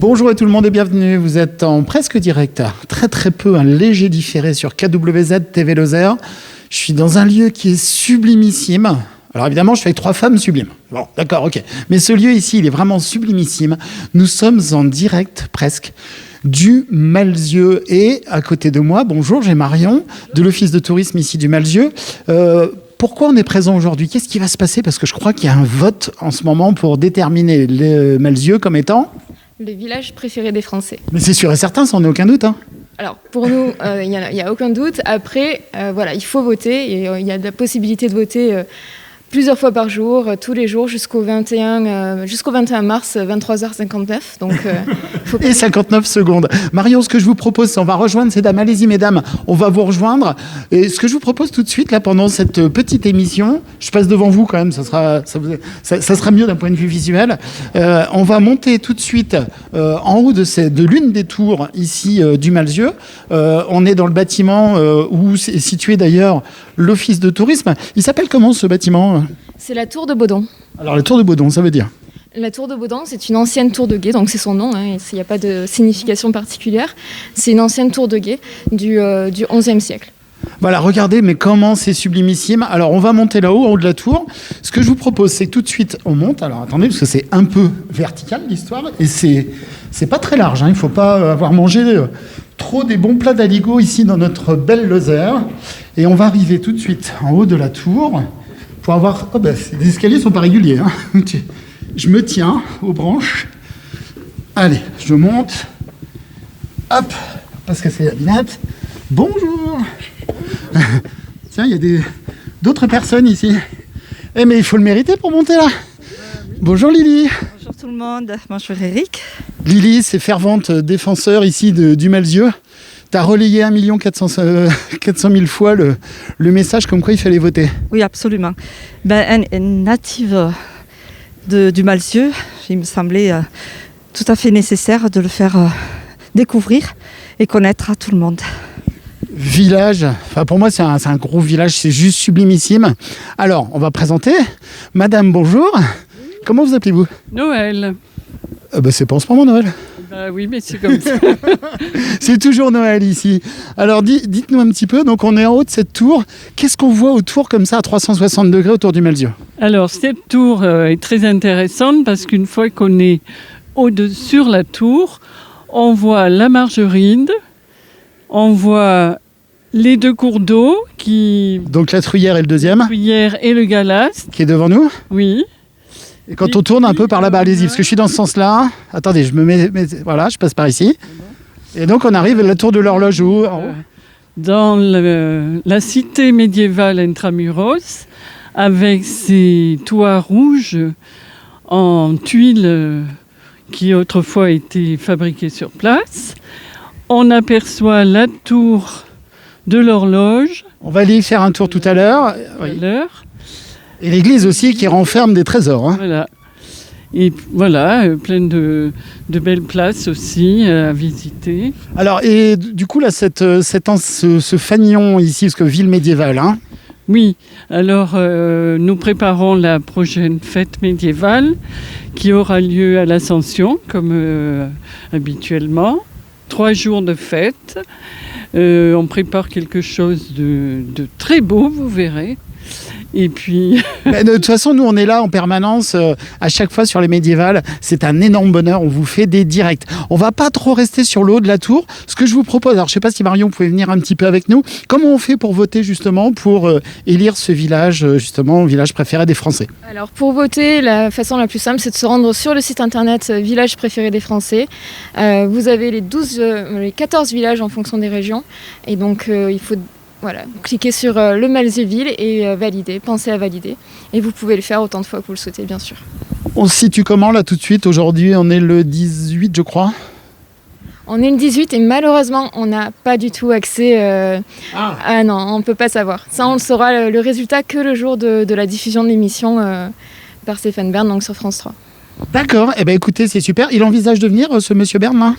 Bonjour à tout le monde et bienvenue. Vous êtes en presque direct, très très peu, un léger différé sur KWZ TV Lozère. Je suis dans un lieu qui est sublimissime. Alors évidemment, je suis avec 3 femmes sublimes. Bon, d'accord, ok. Mais ce lieu ici, il est vraiment sublimissime. Nous sommes en direct presque du Malzieu. Et à côté de moi, bonjour, j'ai Marion de l'Office de tourisme ici du Malzieu. Pourquoi on est présent aujourd'hui ? Qu'est-ce qui va se passer ? Parce que je crois qu'il y a un vote en ce moment pour déterminer le Malzieu comme étant... le village préféré des Français. Mais c'est sûr et certain, ça n'en est aucun doute. Hein. Alors, pour nous, il n'y a aucun doute. Après, voilà, il faut voter. Et il y a la possibilité de voter plusieurs fois par jour, tous les jours, jusqu'au 21 mars, 23h59. Donc, et 59 secondes. Marion, ce que je vous propose, c'est on va rejoindre ces dames. Allez-y, mesdames, on va vous rejoindre. Et ce que je vous propose tout de suite, là, pendant cette petite émission, je passe devant vous quand même, ça sera mieux d'un point de vue visuel. On va monter tout de suite en haut de l'une des tours ici du Malzieu. On est dans le bâtiment où est situé d'ailleurs l'Office de tourisme. Il s'appelle comment ce bâtiment ? C'est la tour de Baudon. Alors la tour de Baudon, ça veut dire ? La tour de Baudon, c'est une ancienne tour de guet, donc c'est son nom, hein, il n'y a pas de signification particulière. C'est une ancienne tour de guet du XIe siècle. Voilà, regardez, mais comment c'est sublimissime. Alors, on va monter là-haut, en haut de la tour. Ce que je vous propose, c'est que tout de suite, on monte. Alors, attendez, parce que c'est un peu vertical, l'histoire. Et c'est pas très large. Hein. Il ne faut pas avoir mangé trop des bons plats d'aligot ici dans notre belle Lozère. Et on va arriver tout de suite en haut de la tour pour avoir... Oh ben, les escaliers ne sont pas réguliers. Hein. Je me tiens aux branches. Allez, je monte. Hop, parce que c'est la binette. Bonjour. Tiens, il y a d'autres personnes ici. Eh, mais il faut le mériter pour monter là. Bonjour Lily. Bonjour tout le monde. Bonjour Eric. Lily, c'est fervente défenseur ici du Malzieu. Tu as relayé 1 400 000 fois le message comme quoi il fallait voter. Oui, absolument. Une native du Malzieu, il me semblait tout à fait nécessaire de le faire découvrir et connaître à tout le monde. Village, enfin pour moi c'est un gros village, c'est juste sublimissime. Alors, on va présenter. Madame, bonjour. Comment vous appelez-vous ? Noël. C'est pas en ce moment Noël. Oui, mais c'est comme ça. C'est toujours Noël ici. Alors dites-nous un petit peu, donc on est en haut de cette tour. Qu'est-ce qu'on voit autour comme ça à 360 degrés autour du Malzieu ? Alors cette tour est très intéressante parce qu'une fois qu'on est sur la tour, on voit la Margeride, on voit les 2 cours d'eau qui... Donc la Truyère et le deuxième. La Truyère et le Galast. Qui est devant nous. Oui. Et quand on tourne un peu par là-bas, allez-y, parce que je suis dans ce sens-là. Attendez, je me mets... Voilà, je passe par ici. Et donc on arrive à la tour de l'horloge en haut. Dans la cité médiévale Intramuros, avec ses toits rouges en tuiles qui autrefois étaient fabriquées sur place. On aperçoit la tour de l'horloge. On va aller y faire un tour tout à l'heure. Oui. Et l'église aussi qui renferme des trésors. Hein. Voilà. Et voilà, plein de belles places aussi à visiter. Alors, et du coup, là, ce fanion ici, parce que ville médiévale, hein. Oui, alors nous préparons la prochaine fête médiévale qui aura lieu à l'Ascension, comme habituellement. 3 jours de fête. On prépare quelque chose de très beau, vous verrez. Et puis... De toute façon, nous, on est là en permanence, à chaque fois sur les médiévales. C'est un énorme bonheur, on vous fait des directs. On va pas trop rester sur le haut de la tour. Ce que je vous propose, alors je sais pas si Marion pouvait venir un petit peu avec nous, comment on fait pour voter justement, pour élire ce village, justement, village préféré des Français ? Alors pour voter, la façon la plus simple, c'est de se rendre sur le site internet Village préféré des Français. Vous avez les 14 villages en fonction des régions. Et donc il faut... Voilà, cliquez sur le Malzieu-Ville et valider, pensez à valider. Et vous pouvez le faire autant de fois que vous le souhaitez, bien sûr. On se situe comment là tout de suite ? Aujourd'hui, on est le 18, je crois. On est le 18 et malheureusement, on n'a pas du tout accès... Ah non, on ne peut pas savoir. Ça, on le saura le résultat que le jour de la diffusion de l'émission par Stéphane Bern, donc sur France 3. D'accord, eh bien écoutez, c'est super. Il envisage de venir, ce monsieur Bern, là ?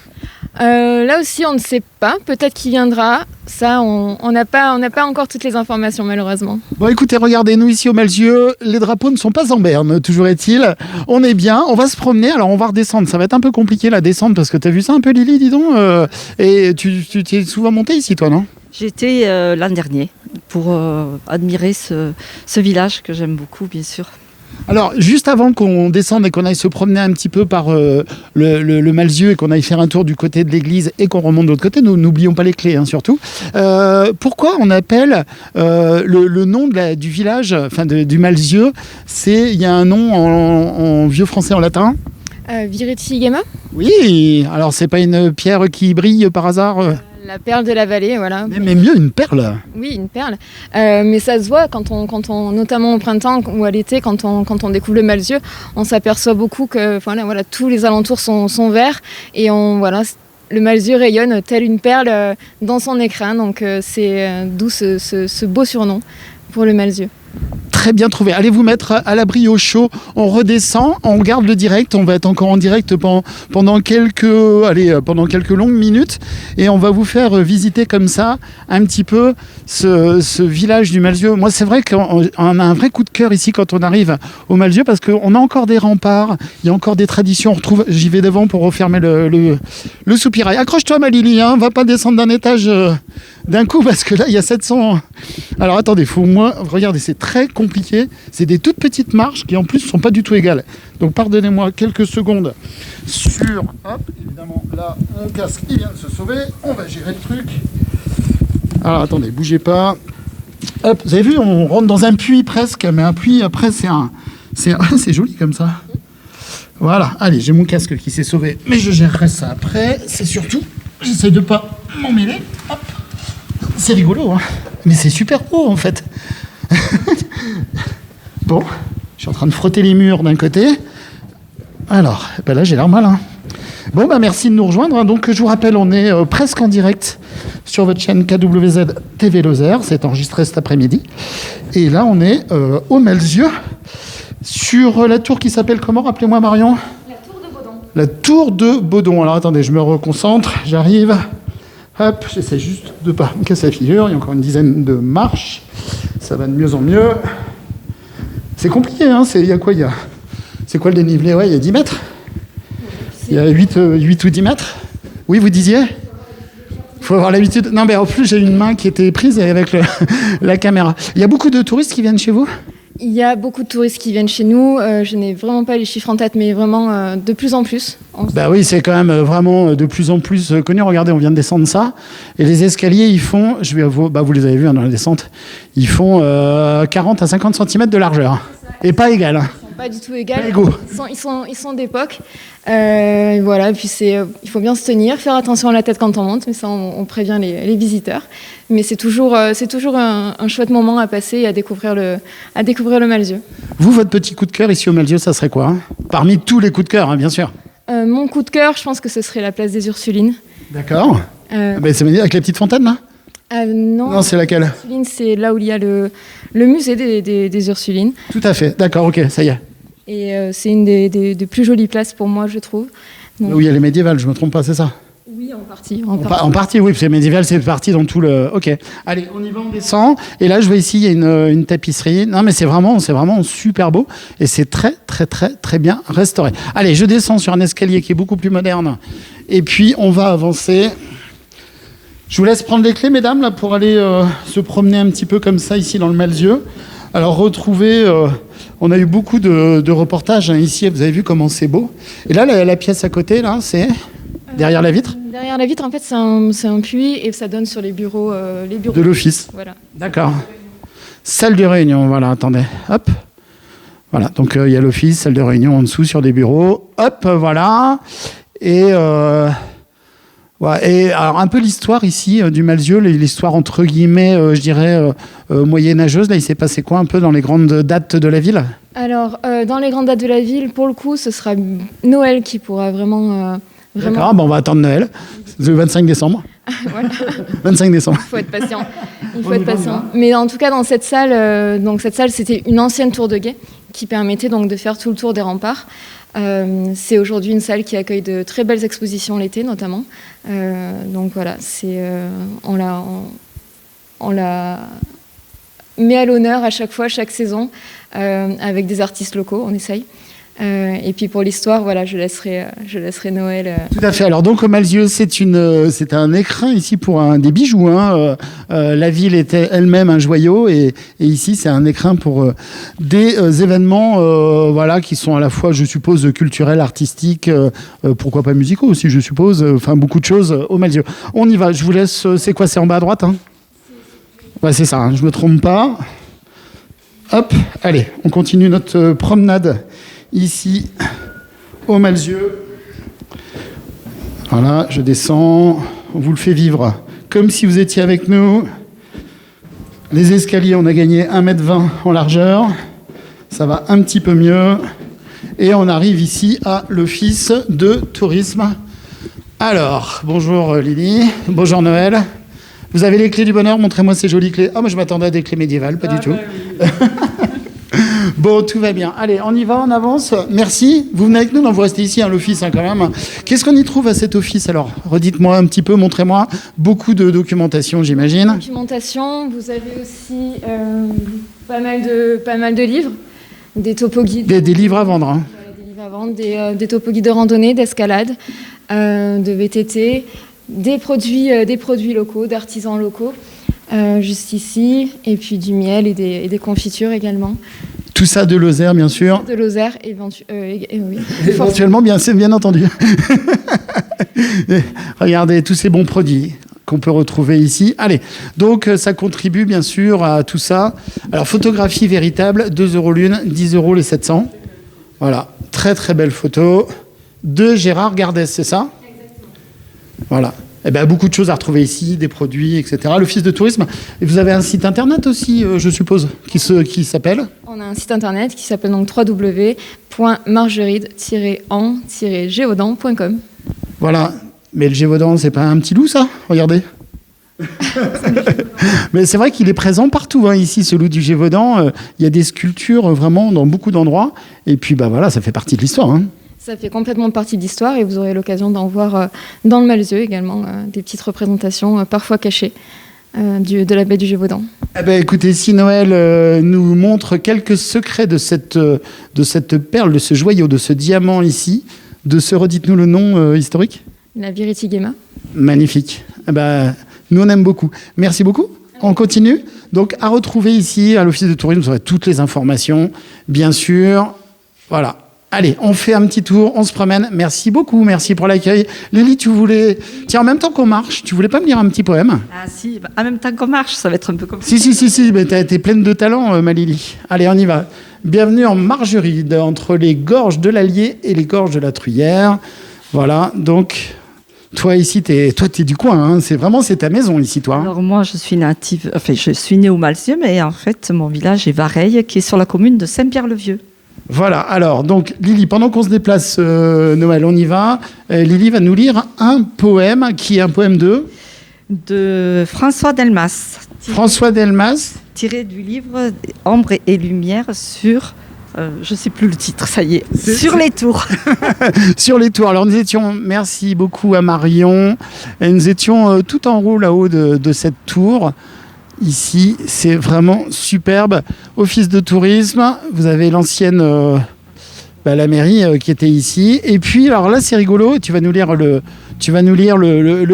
Là aussi, on ne sait pas. Peut-être qu'il viendra. Ça, on n'a pas encore toutes les informations, malheureusement. Bon, écoutez, regardez, nous ici au Malzieu, les drapeaux ne sont pas en berne, toujours est-il. On est bien, on va se promener. Alors, on va redescendre. Ça va être un peu compliqué la descente parce que tu as vu ça un peu, Lily, dis donc. Et tu t'es souvent monté ici, toi, non? J'étais l'an dernier pour admirer ce village que j'aime beaucoup, bien sûr. Alors, juste avant qu'on descende et qu'on aille se promener un petit peu par le Malzieu et qu'on aille faire un tour du côté de l'église et qu'on remonte de l'autre côté, nous n'oublions pas les clés, hein, surtout. Pourquoi on appelle le nom du village, enfin du Malzieu, il y a un nom en vieux français, en latin? Viriti Gama, Oui, alors c'est pas une pierre qui brille par hasard la perle de la vallée, voilà. mais mieux, une perle. Oui, une perle. Mais ça se voit quand on, notamment au printemps ou à l'été, quand on découvre le Malzieu, on s'aperçoit beaucoup que voilà, tous les alentours sont verts et le Malzieu rayonne tel une perle dans son écrin. Donc c'est d'où ce beau surnom pour le Malzieu. Très bien trouvé. Allez vous mettre à l'abri au chaud. On redescend, on garde le direct. On va être encore en direct pendant quelques longues minutes. Et on va vous faire visiter comme ça un petit peu ce village du Malzieu. Moi, c'est vrai qu'on a un vrai coup de cœur ici quand on arrive au Malzieu parce qu'on a encore des remparts, il y a encore des traditions. J'y vais devant pour refermer le soupirail. Accroche-toi, ma Lily, hein, va pas descendre d'un étage d'un coup parce que là, il y a 700... Alors attendez, regardez, c'est très compliqué. C'est des toutes petites marches qui en plus ne sont pas du tout égales. Donc pardonnez-moi quelques secondes sur... Hop, évidemment, là, mon casque, il vient de se sauver. On va gérer le truc. Alors attendez, bougez pas. Hop, vous avez vu, on rentre dans un puits presque, mais un puits, après, c'est joli comme ça. Voilà, allez, j'ai mon casque qui s'est sauvé, mais je gérerai ça après. C'est surtout, j'essaie de pas m'en mêler. Hop. C'est rigolo, hein, mais c'est super haut en fait. Bon, je suis en train de frotter les murs d'un côté. Alors, là j'ai l'air malin. Bon, merci de nous rejoindre. Donc, je vous rappelle, on est presque en direct sur votre chaîne KWZ TV Lozère. C'est enregistré cet après-midi. Et là, on est au Malzieu, sur la tour qui s'appelle comment? Rappelez-moi, Marion. La tour de Baudon. La tour de Baudon. Alors, attendez, je me reconcentre. J'arrive. Hop, j'essaie juste de ne pas me casser la figure. Il y a encore une dizaine de marches. Ça va de mieux en mieux. C'est compliqué, hein. Il y a quoi? C'est quoi le dénivelé? Ouais, il y a 10 mètres. Il y a 8 ou 10 mètres. Oui, vous disiez? Il faut avoir l'habitude. Non, mais en plus, j'ai une main qui était prise avec la caméra. Il y a beaucoup de touristes qui viennent chez vous? Il y a beaucoup de touristes qui viennent chez nous. Je n'ai vraiment pas les chiffres en tête, mais vraiment de plus en plus. Bah oui, c'est quand même vraiment de plus en plus connu. Regardez, on vient de descendre ça. Et les escaliers, ils font, vous les avez vus, hein, dans la descente, ils font 40 à 50 cm de largeur. Et pas égal. Pas du tout égal. Ils sont d'époque. Voilà, puis il faut bien se tenir, faire attention à la tête quand on monte, mais ça on prévient les visiteurs. Mais c'est toujours un chouette moment à passer et à découvrir le Malzieu. Vous, votre petit coup de cœur ici au Malzieu, ça serait quoi, hein? Parmi tous les coups de cœur, hein, bien sûr. Mon coup de cœur, je pense que ce serait la place des Ursulines. D'accord. C'est avec la petite fontaine là? Non, c'est laquelle? Ursulines, c'est là où il y a le musée des Ursulines. Tout à fait, d'accord, ok, ça y est. Et c'est une des plus jolies places pour moi, je trouve. Donc... Oui, il y a les médiévales, je ne me trompe pas, c'est ça? Oui, en partie. En partie, oui, parce que médiéval, c'est parti dans tout le... Ok. Allez, on y va, on descend. Et là, je vois ici, il y a une tapisserie. Non, mais c'est vraiment super beau. Et c'est très, très, très, très bien restauré. Allez, je descends sur un escalier qui est beaucoup plus moderne. Et puis, on va avancer. Je vous laisse prendre les clés, mesdames, là, pour aller se promener un petit peu comme ça, ici, dans le Malzieu. Alors, retrouver... on a eu beaucoup de reportages, hein, ici. Vous avez vu comment c'est beau. Et là, la pièce à côté, là, c'est... Derrière la vitre? Derrière la vitre, en fait, c'est un puits et ça donne sur les bureaux de l'office. Voilà. D'accord. Salle de réunion, voilà, attendez. Hop. Voilà, donc il y a l'office, salle de réunion en dessous sur des bureaux. Hop, voilà. Et alors un peu l'histoire ici du Malzieu, l'histoire entre guillemets, je dirais, moyenâgeuse. Là, il s'est passé quoi un peu dans les grandes dates de la ville? Alors, dans les grandes dates de la ville, pour le coup, ce sera Noël qui pourra vraiment... D'accord, on va attendre Noël, le 25 décembre. Voilà. 25 décembre. Il faut être patient. Mais en tout cas, dans cette salle, c'était une ancienne tour de guet qui permettait donc de faire tout le tour des remparts. C'est aujourd'hui une salle qui accueille de très belles expositions l'été notamment. Donc voilà, on la met à l'honneur à chaque fois, chaque saison, avec des artistes locaux, on essaye. Et puis pour l'histoire, voilà, je laisserai Noël. Tout à fait. Alors donc au Malzieu, c'est un écrin ici pour des bijoux. Hein. La ville était elle-même un joyau et ici c'est un écrin pour des événements, voilà, qui sont à la fois, je suppose, culturels, artistiques, pourquoi pas musicaux aussi, je suppose. Enfin beaucoup de choses au Malzieu. On y va. Je vous laisse. C'est quoi? C'est en bas à droite, hein? Ouais, c'est ça. Hein, je me trompe pas. Hop. Allez, on continue notre promenade. Ici, au Malzieu. Voilà, je descends. On vous le fait vivre comme si vous étiez avec nous. Les escaliers, on a gagné 1,20 m en largeur. Ça va un petit peu mieux. Et on arrive ici à l'office de tourisme. Alors, bonjour Lily. Bonjour Noël. Vous avez les clés du bonheur? Montrez-moi ces jolies clés. Ah, moi je m'attendais à des clés médiévales, pas du tout. Oui. Bon, tout va bien. Allez, on y va, on avance. Merci. Vous venez avec nous? Non, vous restez ici, à l'office, hein, quand même. Qu'est-ce qu'on y trouve à cet office? Alors, redites-moi un petit peu, montrez-moi. Beaucoup de documentation, j'imagine. Documentation, vous avez aussi pas mal de livres, des topo-guides. Des livres à vendre. Hein. Des livres à vendre, des topo-guides de randonnée, d'escalade, de VTT, des produits locaux, d'artisans locaux. Juste ici, et puis du miel et des confitures également. Tout ça de Lozère, bien sûr. De Lozère, oui. Éventuellement, c'est bien entendu. Regardez tous ces bons produits qu'on peut retrouver ici. Allez, donc ça contribue bien sûr à tout ça. Alors, photographie véritable, 2 € l'une, 10 € les 700. Voilà, très très belle photo de Gérard Gardès, c'est ça? Exactement. Voilà. Eh ben, beaucoup de choses à retrouver ici, des produits, etc. L'office de tourisme. Et vous avez un site internet aussi, je suppose, qui s'appelle? On a un site internet qui s'appelle donc www.margeride-en-gévaudan.com. Voilà. Mais le Gévaudan, c'est pas un petit loup, ça? Regardez. Mais c'est vrai qu'il est présent partout, hein, ici, ce loup du Gévaudan. Il y a des sculptures vraiment dans beaucoup d'endroits. Et puis, bah voilà, ça fait partie de l'histoire. Hein. Ça fait complètement partie de l'histoire et vous aurez l'occasion d'en voir dans le Malzieu également, des petites représentations parfois cachées de la baie du Gévaudan. Eh ben, écoutez, si Noël nous montre quelques secrets de cette perle, de ce joyau, de ce diamant ici, redites-nous le nom historique? La Viriti-Gema. Magnifique. Eh ben, nous, on aime beaucoup. Merci beaucoup. On continue. Donc, à retrouver ici, à l'Office de tourisme, vous aurez toutes les informations, bien sûr. Voilà. Allez, on fait un petit tour, on se promène. Merci beaucoup, merci pour l'accueil. Lily, tu voulais... Tiens, en même temps qu'on marche, tu voulais pas me lire un petit poème? Ah si, en même temps qu'on marche, ça va être un peu compliqué. Si, mais t'es pleine de talent, ma Lily. Allez, on y va. Bienvenue en Margeride, entre les gorges de l'Allier et les gorges de la Truyère. Voilà, donc... Toi, ici, t'es du coin, hein. C'est ta maison, ici, toi. Alors, moi, je suis native... Enfin, je suis née au Malzieu, mais en fait, mon village est Vareille, qui est sur la commune de Saint-Pierre-le-Vieux. Voilà, alors, donc, Lily, pendant qu'on se déplace, Noël, on y va. Lily va nous lire un poème, qui est un poème de François Delmas. François Delmas. Tiré du livre Ombre et lumière sur... je ne sais plus le titre, ça y est. Sur les tours. Sur les tours. Alors, merci beaucoup à Marion. Et nous étions tout en haut, là-haut de cette tour. Ici, c'est vraiment superbe. Office de tourisme, vous avez l'ancienne, la mairie qui était ici. Et puis, alors là, c'est rigolo. Tu vas nous lire le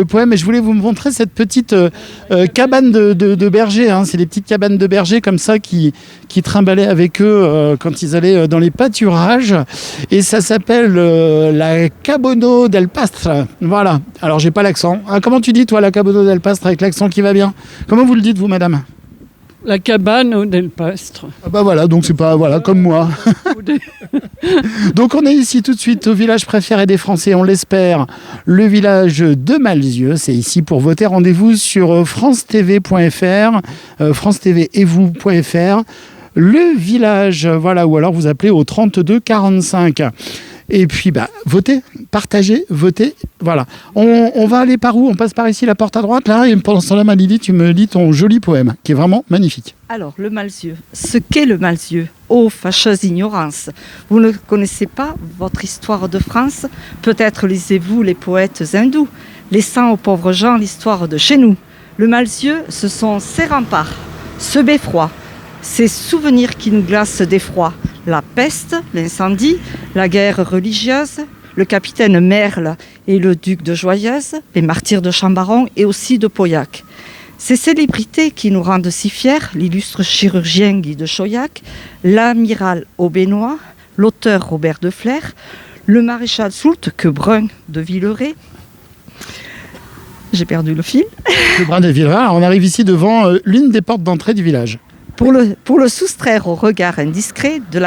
poème. Et je voulais vous montrer cette petite cabane de berger. Hein. C'est les petites cabanes de berger comme ça qui trimballaient avec eux quand ils allaient dans les pâturages. Et ça s'appelle la Cabono del Pastre. Voilà. Alors, j'ai pas l'accent. Ah, comment tu dis, toi, la Cabono del Pastre avec l'accent qui va bien? Comment vous le dites, vous, madame? La Cabane del Pastre. Ah bah voilà, donc c'est pas comme moi. Donc on est ici tout de suite au village préféré des Français, on l'espère, le village de Malzieu. C'est ici pour voter. Rendez-vous sur francetv.fr, francetv-et-vous.fr. Le village, voilà, ou alors vous appelez au 32 45. Et puis, votez, partagez, votez. Voilà. On va aller par où? On passe par ici, la porte à droite, là. Et pendant ce temps-là, Malili, tu me lis ton joli poème, qui est vraiment magnifique. Alors, le Malzieu. Ce qu'est le Malzieu? Ô fâcheuse ignorance! Vous ne connaissez pas votre histoire de France? Peut-être lisez-vous les poètes hindous, laissant aux pauvres gens l'histoire de chez nous. Le Malzieu, ce sont ces remparts, ce beffroi, ces souvenirs qui nous glacent d'effroi. La peste, l'incendie, la guerre religieuse, le capitaine Merle et le duc de Joyeuse, les martyrs de Chambaron et aussi de Pauillac. Ces célébrités qui nous rendent si fiers, l'illustre chirurgien Guy de Chauliac, l'amiral Aubénois, l'auteur Robert de Flers, le maréchal Soult, que Brun de Villeray. J'ai perdu le fil. Le Brun de Villeray. Alors, on arrive ici devant l'une des portes d'entrée du village. Pour le soustraire au regard indiscret de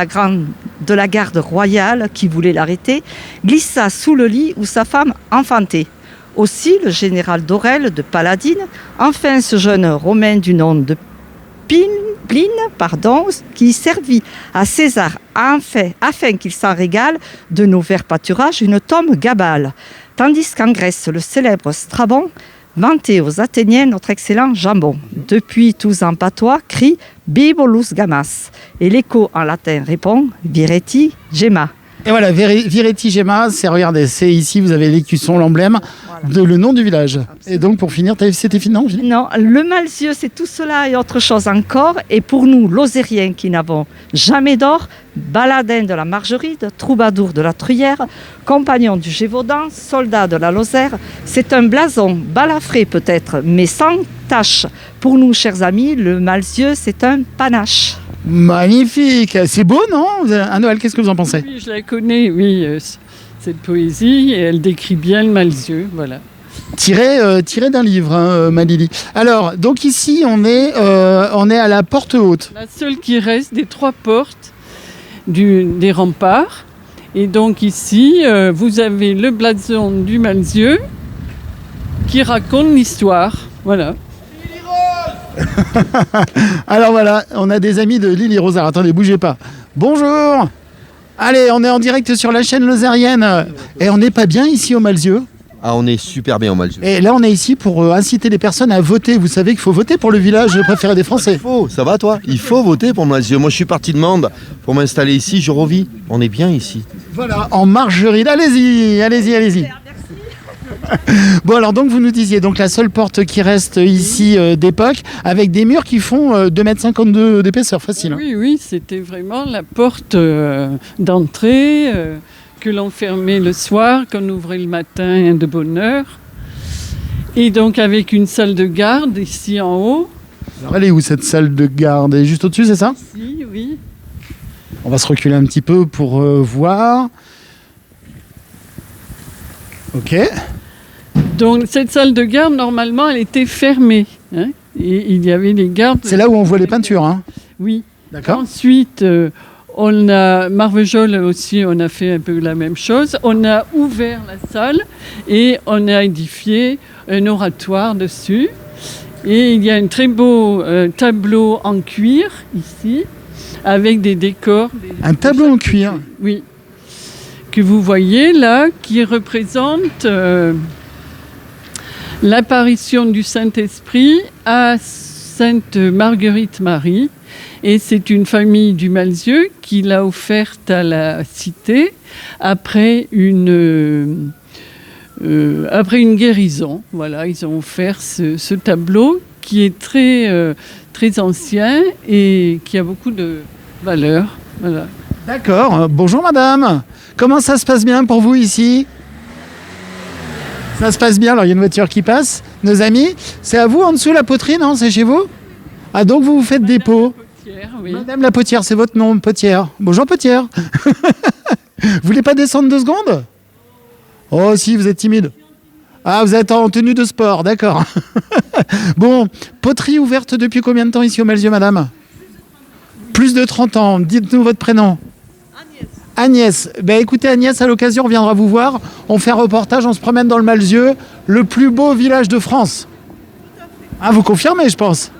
la garde royale qui voulait l'arrêter, glissa sous le lit où sa femme enfantait. Aussi, le général d'Aurelle de Paladine, enfin ce jeune Romain du nom de Pline, qui servit à César afin qu'il s'en régale de nos verts pâturages une tombe gabale. Tandis qu'en Grèce, le célèbre Strabon vantait aux Athéniens notre excellent jambon. Depuis, tous en patois crient Bibolus gamas. Et l'écho en latin répond Vireti gemma. Et voilà, Vireti Gemma, regardez, c'est ici, vous avez l'écusson, l'emblème, le nom du village. Absolument. Et donc, pour finir, c'était fini, non? Non, le Malzieu, c'est tout cela et autre chose encore. Et pour nous, Lozériens qui n'avons jamais d'or, baladins de la Margeride, troubadours de la Truyère, compagnons du Gévaudan, soldats de la Lozère, c'est un blason, balafré peut-être, mais sans tache. Pour nous, chers amis, le Malzieu, c'est un panache. Magnifique, c'est beau, non? Noël, qu'est-ce que vous en pensez? Oui, je la connais, oui, cette poésie, et elle décrit bien le Malzieu, voilà. Tiré d'un livre, hein, Malili. Alors, donc ici, on est à la porte haute. La seule qui reste des 3 portes des remparts. Et donc ici, vous avez le blason du Malzieu qui raconte l'histoire, voilà. Alors voilà, on a des amis de Lily Rose. Alors, attendez, bougez pas. Bonjour. Allez, on est en direct sur la chaîne lozérienne. Et on n'est pas bien ici au Malzieu? Ah, on est super bien au Malzieu. Et là, on est ici pour inciter les personnes à voter. Vous savez qu'il faut voter pour le village préféré des Français. Il faut, ça va toi? Il faut voter pour le Malzieu. Moi, je suis parti de Mende pour m'installer ici. Je revis. On est bien ici. Voilà, en Margeride. Allez-y. Bon, alors donc vous nous disiez donc la seule porte qui reste ici d'époque, avec des murs qui font 2,52 m d'épaisseur, facile. Hein. Oui, c'était vraiment la porte d'entrée que l'on fermait le soir, qu'on ouvrait le matin de bonne heure. Et donc avec une salle de garde ici en haut. Alors elle est où cette salle de garde? Elle est juste au-dessus, c'est ça? Ici, oui. On va se reculer un petit peu pour voir. Ok. Donc cette salle de garde, normalement, elle était fermée. Hein, et il y avait les gardes. C'est là où on voit les peintures, hein? Oui. D'accord. Ensuite, on a Marvejols aussi, on a fait un peu la même chose. On a ouvert la salle et on a édifié un oratoire dessus. Et il y a un très beau tableau en cuir ici, avec des décors. Un tableau en cuir? Oui. Que vous voyez là, qui représente l'apparition du Saint-Esprit à Sainte Marguerite Marie. Et c'est une famille du Malzieu qui l'a offerte à la cité après une guérison. Voilà, ils ont offert ce tableau qui est très ancien et qui a beaucoup de valeur. Voilà. D'accord. Bonjour madame. Comment ça se passe bien pour vous ici? Ça se passe bien. Alors il y a une voiture qui passe. Nos amis, c'est à vous en dessous la poterie, non? C'est chez vous? Ah donc vous faites des pots. Oui. Madame la potière, c'est votre nom, Potière. Bonjour Potière. Vous voulez pas descendre 2 secondes? Oh si, vous êtes timide. Ah, vous êtes en tenue de sport, d'accord. Bon, poterie ouverte depuis combien de temps ici au Malzieu, madame? Plus de 30 ans. Dites-nous votre prénom. Agnès. Ben écoutez, Agnès, à l'occasion, on viendra vous voir. On fait un reportage, on se promène dans le Malzieu, le plus beau village de France. Ah, vous confirmez, je pense.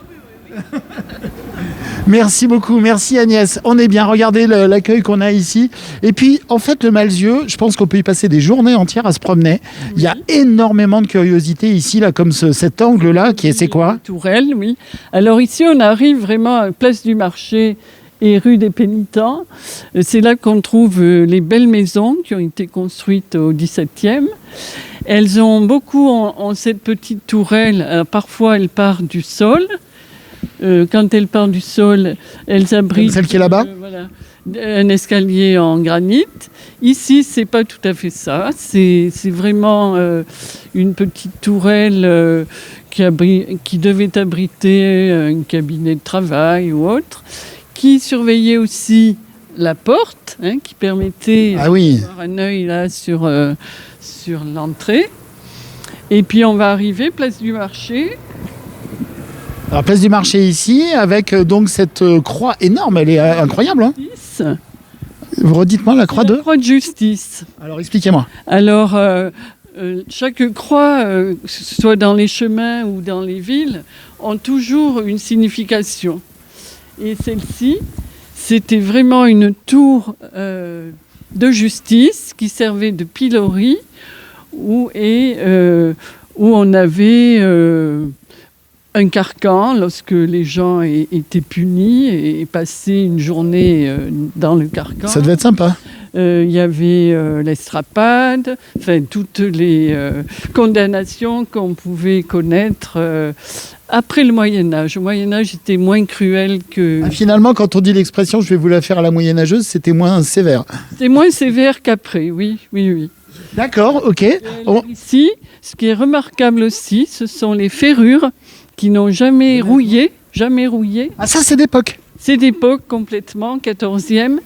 Merci beaucoup, merci Agnès. On est bien, regardez l'accueil qu'on a ici. Et puis, en fait, le Malzieu, je pense qu'on peut y passer des journées entières à se promener. Oui. Il y a énormément de curiosité ici, là, comme cet angle-là, c'est quoi ? Tourelle, oui. Alors ici, on arrive vraiment à Place du Marché et rue des Pénitents. C'est là qu'on trouve les belles maisons qui ont été construites au XVIIe. Elles ont beaucoup en cette petite tourelle. Parfois, elle part du sol. Quand elle part du sol, elles abritent... Celle qui est là-bas voilà, un escalier en granit. Ici, c'est pas tout à fait ça. C'est vraiment une petite tourelle qui devait abriter un cabinet de travail ou autre, qui surveillait aussi la porte, qui permettait d'avoir un œil là sur l'entrée. Et puis, on va arriver, place du Marché. Alors, place du Marché ici, avec donc cette croix énorme, elle est incroyable. Hein. Vous redites-moi la croix de... La croix de justice. Alors, expliquez-moi. Alors, chaque croix, que ce soit dans les chemins ou dans les villes, ont toujours une signification. Et celle-ci, c'était vraiment une tour de justice qui servait de pilori où on avait... un carcan lorsque les gens étaient punis et passaient une journée dans le carcan. Ça devait être sympa. Il y avait l'estrapade, enfin toutes les condamnations qu'on pouvait connaître après le Moyen-Âge. Le Moyen-Âge était moins cruel que... Finalement, quand on dit l'expression « je vais vous la faire à la moyenâgeuse », c'était moins sévère. C'était moins sévère qu'après, oui. D'accord, ok. Ici, ce qui est remarquable aussi, ce sont les ferrures qui n'ont jamais rouillé. Ah, ça, c'est d'époque. C'est d'époque complètement, 14e,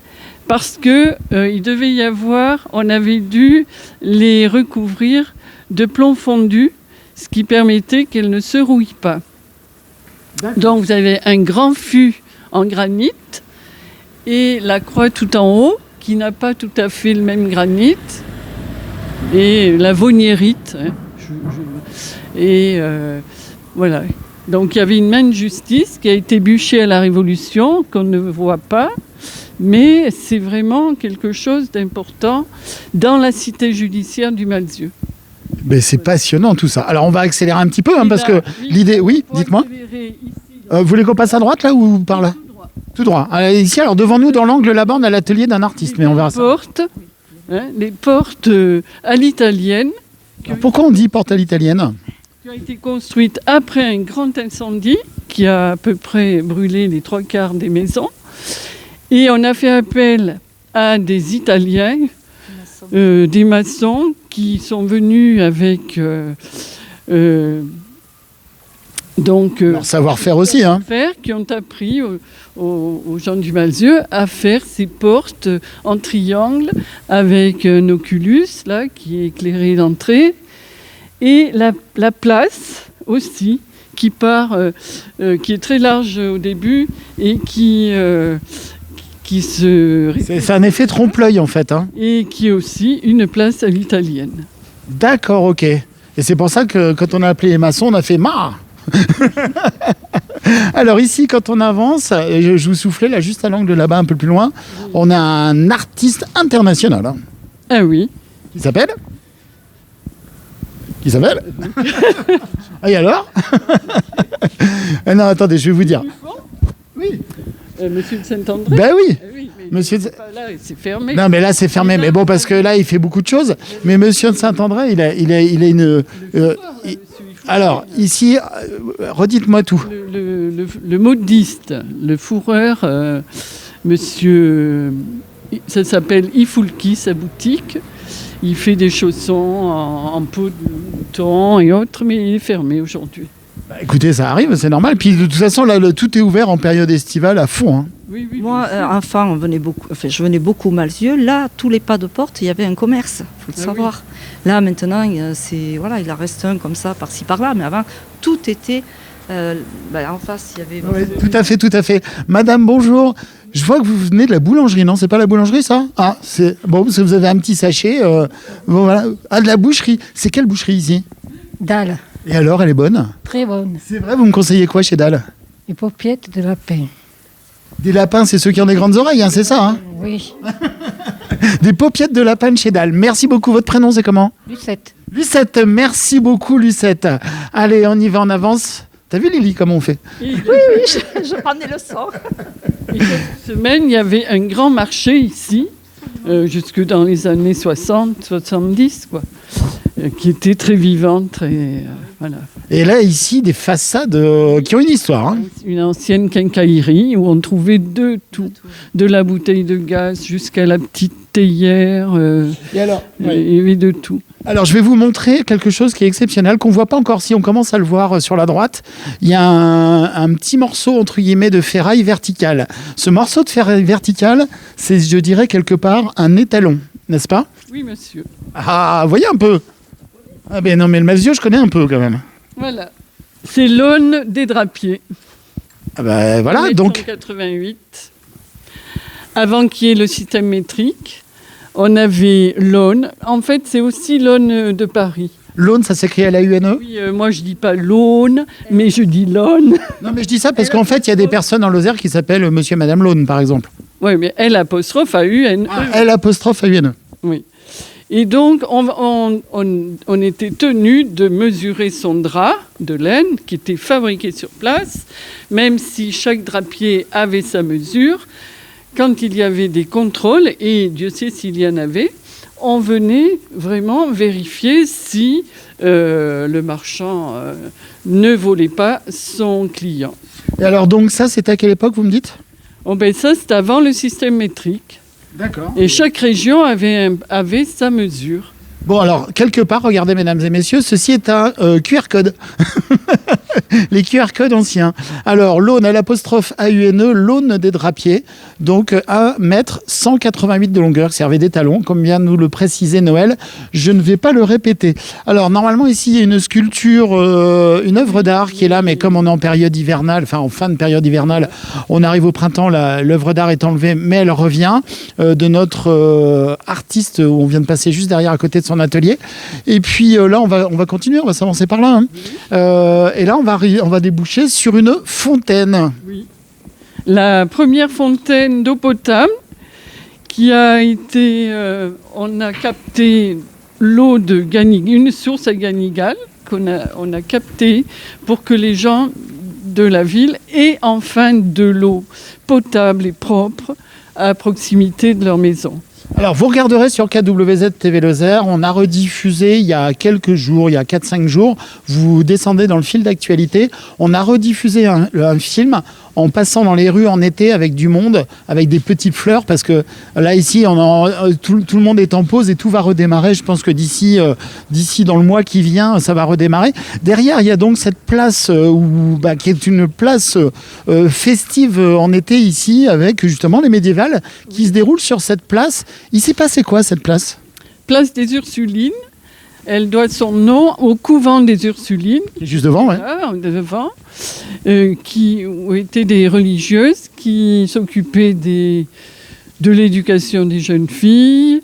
parce que il devait y avoir, on avait dû les recouvrir de plomb fondu, ce qui permettait qu'elles ne se rouillent pas. D'accord. Donc, vous avez un grand fût en granit et la croix tout en haut, qui n'a pas tout à fait le même granit, et la vauniérite. Voilà. Donc il y avait une main de justice qui a été bûchée à la Révolution, qu'on ne voit pas, mais c'est vraiment quelque chose d'important dans la cité judiciaire du Malzieu. Mais c'est passionnant tout ça. Alors on va accélérer un petit peu, parce que l'idée... Oui, dites-moi. Vous voulez qu'on passe à droite là ou par là ? Tout droit. Ici, alors devant nous, dans l'angle là-bas, on a l'atelier d'un artiste, mais on verra ça. Les portes à l'italienne. Pourquoi on dit porte à l'italienne ? Qui a été construite après un grand incendie qui a à peu près brûlé les 3/4 des maisons. Et on a fait appel à des Italiens, des maçons qui sont venus avec leur savoir-faire aussi. Qui ont appris aux gens du Malzieu à faire ces portes en triangle avec un oculus là, qui est éclairé d'entrée. Et la place aussi, qui part, qui est très large au début et qui se... C'est un effet trompe-l'œil en fait. Et qui est aussi une place à l'italienne. D'accord, ok. Et c'est pour ça que quand on a appelé les maçons, on a fait « marre ». Alors ici, quand on avance, je vous soufflais là, juste à l'angle là-bas, un peu plus loin, on a un artiste international. Ah oui. Qui s'appelle ? Et alors ? Non, attendez, je vais vous dire. Oui. Monsieur de Saint-André ? Ben oui. Oui, mais Monsieur là, c'est fermé. Non, mais là, c'est fermé. Mais bon, parce que là, il fait beaucoup de choses. Mais Monsieur de Saint-André, il a une... Alors, ici, redites-moi tout. Le modiste, le fourreur, monsieur... Ça s'appelle Ifulki, sa boutique. Il fait des chaussons en peau de mouton et autres, mais il est fermé aujourd'hui. Écoutez, ça arrive, c'est normal. Puis de toute façon, là, tout est ouvert en période estivale à fond. Oui. Moi, enfant, je venais beaucoup au Malzieu. Là, tous les pas de porte, il y avait un commerce, il faut le savoir. Oui. Là, maintenant, il en reste un comme ça, par-ci, par-là. Mais avant, tout était... en face, il y avait... Oui, tout à fait. Madame, bonjour. Je vois que vous venez de la boulangerie, non ? C'est pas la boulangerie, ça ? Ah, c'est bon, parce que vous avez un petit sachet. Bon, voilà. Ah, de la boucherie. C'est quelle boucherie ici ? Dalle. Et alors, elle est bonne ? Très bonne. C'est vrai, vous me conseillez quoi chez Dalle ? Les paupiètes de lapin. Des lapins, c'est ceux qui ont des grandes oreilles, hein, c'est ça, hein? Oui. Des paupiettes de lapin de chez Dalle. Merci beaucoup. Votre prénom, c'est comment? Lucette. Lucette, merci beaucoup, Lucette. Allez, on y va en avance. T'as vu, Lily, comment on fait? Je prends des leçons. Et cette semaine, il y avait un grand marché ici, jusque dans les années 60, 70, quoi, qui était très vivant, voilà. Et là, ici, des façades qui ont une histoire. Hein. Une ancienne quincaillerie où on trouvait de tout, de la bouteille de gaz jusqu'à la petite théière, Et alors, il y avait de tout. Alors, je vais vous montrer quelque chose qui est exceptionnel, qu'on ne voit pas encore. Si on commence à le voir sur la droite, il y a un petit morceau, entre guillemets, de ferraille verticale. Ce morceau de ferraille verticale, c'est, je dirais, quelque part, un étalon, n'est-ce pas? Oui, monsieur. Ah, voyez un peu. Ah ben non, mais le Malzieu, je connais un peu quand même. Voilà. C'est l'aune des drapiers. Ah ben voilà, donc... 1988. Avant qu'il y ait le système métrique, on avait l'aune. En fait, c'est aussi l'aune de Paris. L'Aune, ça s'écrit L-A-U-N-E? Oui, moi je dis pas l'aune, mais je dis l'aune. Non, mais je dis ça parce qu'en fait, il y a des personnes en Lozère qui s'appellent Monsieur et Madame L'Aune, par exemple. Oui, mais L''A-U-N-E. L''A-U-N-E. Oui. Et donc, on était tenu de mesurer son drap de laine qui était fabriqué sur place, même si chaque drapier avait sa mesure. Quand il y avait des contrôles, et Dieu sait s'il y en avait, on venait vraiment vérifier si le marchand ne volait pas son client. Et alors, donc, ça, c'était à quelle époque, vous me dites? Oh ben ça, c'est avant le système métrique. D'accord. Et chaque région avait sa mesure. Bon, alors, quelque part, regardez, mesdames et messieurs, ceci est un QR code. Les QR codes anciens. Alors, l'aune à l'apostrophe A-U-N-E, l'aune des drapiers. Donc, 1 mètre 188 de longueur, servait d'étalon, comme vient nous le préciser Noël. Je ne vais pas le répéter. Alors, normalement, ici, il y a une sculpture, une œuvre d'art qui est là, mais comme on est en période hivernale, enfin, en fin de période hivernale, on arrive au printemps, l'œuvre d'art est enlevée, mais elle revient de notre artiste, où on vient de passer juste derrière à côté de son atelier. Et puis là, on va continuer, on va s'avancer par là. Hein. Et là, on va déboucher sur une fontaine. Oui. La première fontaine d'eau potable qui a été... on a capté l'eau de Ganigal, une source à Ganigal on a capté pour que les gens de la ville aient enfin de l'eau potable et propre à proximité de leur maison. Alors, vous regarderez sur KWZ TV Lozère, on a rediffusé il y a quelques jours, il y a 4-5 jours, vous descendez dans le fil d'actualité, on a rediffusé un film en passant dans les rues en été avec du monde, avec des petites fleurs, parce que là, ici, tout le monde est en pause et tout va redémarrer. Je pense que d'ici dans le mois qui vient, ça va redémarrer. Derrière, il y a donc cette place qui est une place festive en été ici, avec justement les médiévales qui se déroulent sur cette place. Il s'est passé quoi, cette place? Place des Ursulines. Elle doit son nom au couvent des Ursulines. Juste devant, ouais. Devant, qui étaient des religieuses qui s'occupaient de l'éducation des jeunes filles,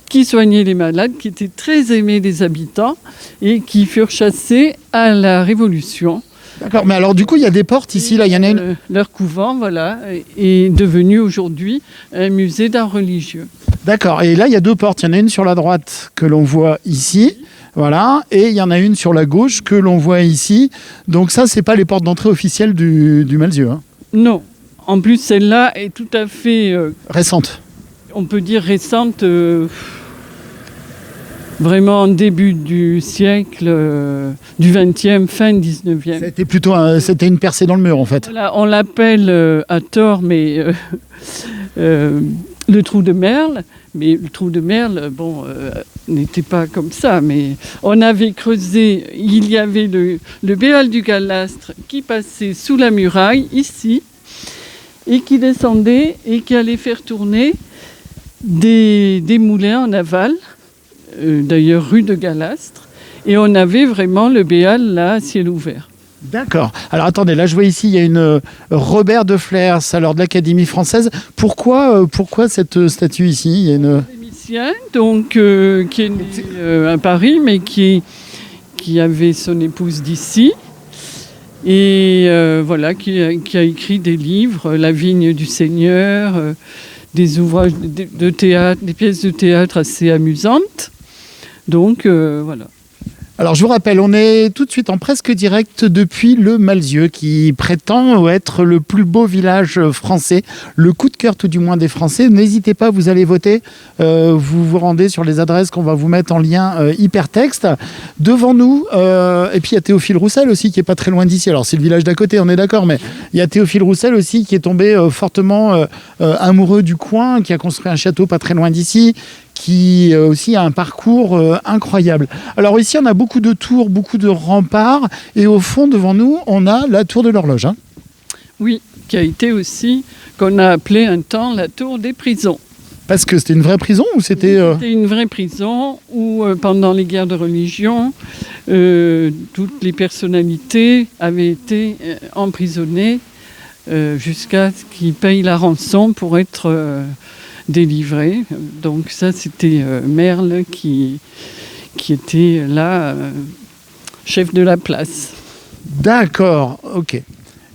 qui soignaient les malades, qui étaient très aimées des habitants et qui furent chassées à la Révolution. D'accord, mais alors du coup, il y a des portes ici, là, il y en a une. Leur couvent, voilà, est devenu aujourd'hui un musée d'art religieux. D'accord, et là, il y a deux portes. Il y en a une sur la droite que l'on voit ici, voilà, et il y en a une sur la gauche que l'on voit ici. Donc ça, c'est pas les portes d'entrée officielles du Malzieu. Hein. Non, en plus, celle-là est tout à fait... récente. On peut dire récente... Vraiment en début du siècle, du 20e, fin 19e. C'était une percée dans le mur, en fait. Voilà, on l'appelle à tort, mais le trou de Merle. Mais le trou de Merle, n'était pas comme ça. Mais on avait creusé, il y avait le béal du Galastre qui passait sous la muraille, ici, et qui descendait et qui allait faire tourner des moulins en aval. D'ailleurs rue de Galastre, et on avait vraiment le béal là à ciel ouvert. D'accord. Alors attendez, là je vois ici, il y a une Robert de Flers, alors de l'Académie française. Pourquoi cette statue ici? Il y a une... académicien, donc, qui est né à Paris, mais qui avait son épouse d'ici, Et voilà, qui a écrit des livres, La vigne du Seigneur, des ouvrages de théâtre, des pièces de théâtre assez amusantes. Donc voilà. Alors je vous rappelle, on est tout de suite en presque direct depuis le Malzieu qui prétend être le plus beau village français, le coup de cœur tout du moins des Français. N'hésitez pas, vous allez voter, vous vous rendez sur les adresses qu'on va vous mettre en lien hypertexte. Devant nous, et puis il y a Théophile Roussel aussi qui est pas très loin d'ici. Alors c'est le village d'à côté, on est d'accord, mais il y a Théophile Roussel aussi qui est tombé fortement amoureux du coin, qui a construit un château pas très loin d'ici, qui aussi a un parcours incroyable. Alors ici, on a beaucoup de tours, beaucoup de remparts, et au fond, devant nous, on a la tour de l'horloge. Hein. Oui, qui a été aussi, qu'on a appelé un temps la tour des prisons. Parce que c'était une vraie prison ou c'était... C'était une vraie prison où, pendant les guerres de religion, toutes les personnalités avaient été emprisonnées jusqu'à ce qu'ils payent la rançon pour être... délivré. Donc ça, c'était Merle qui était là, chef de la place. D'accord, ok.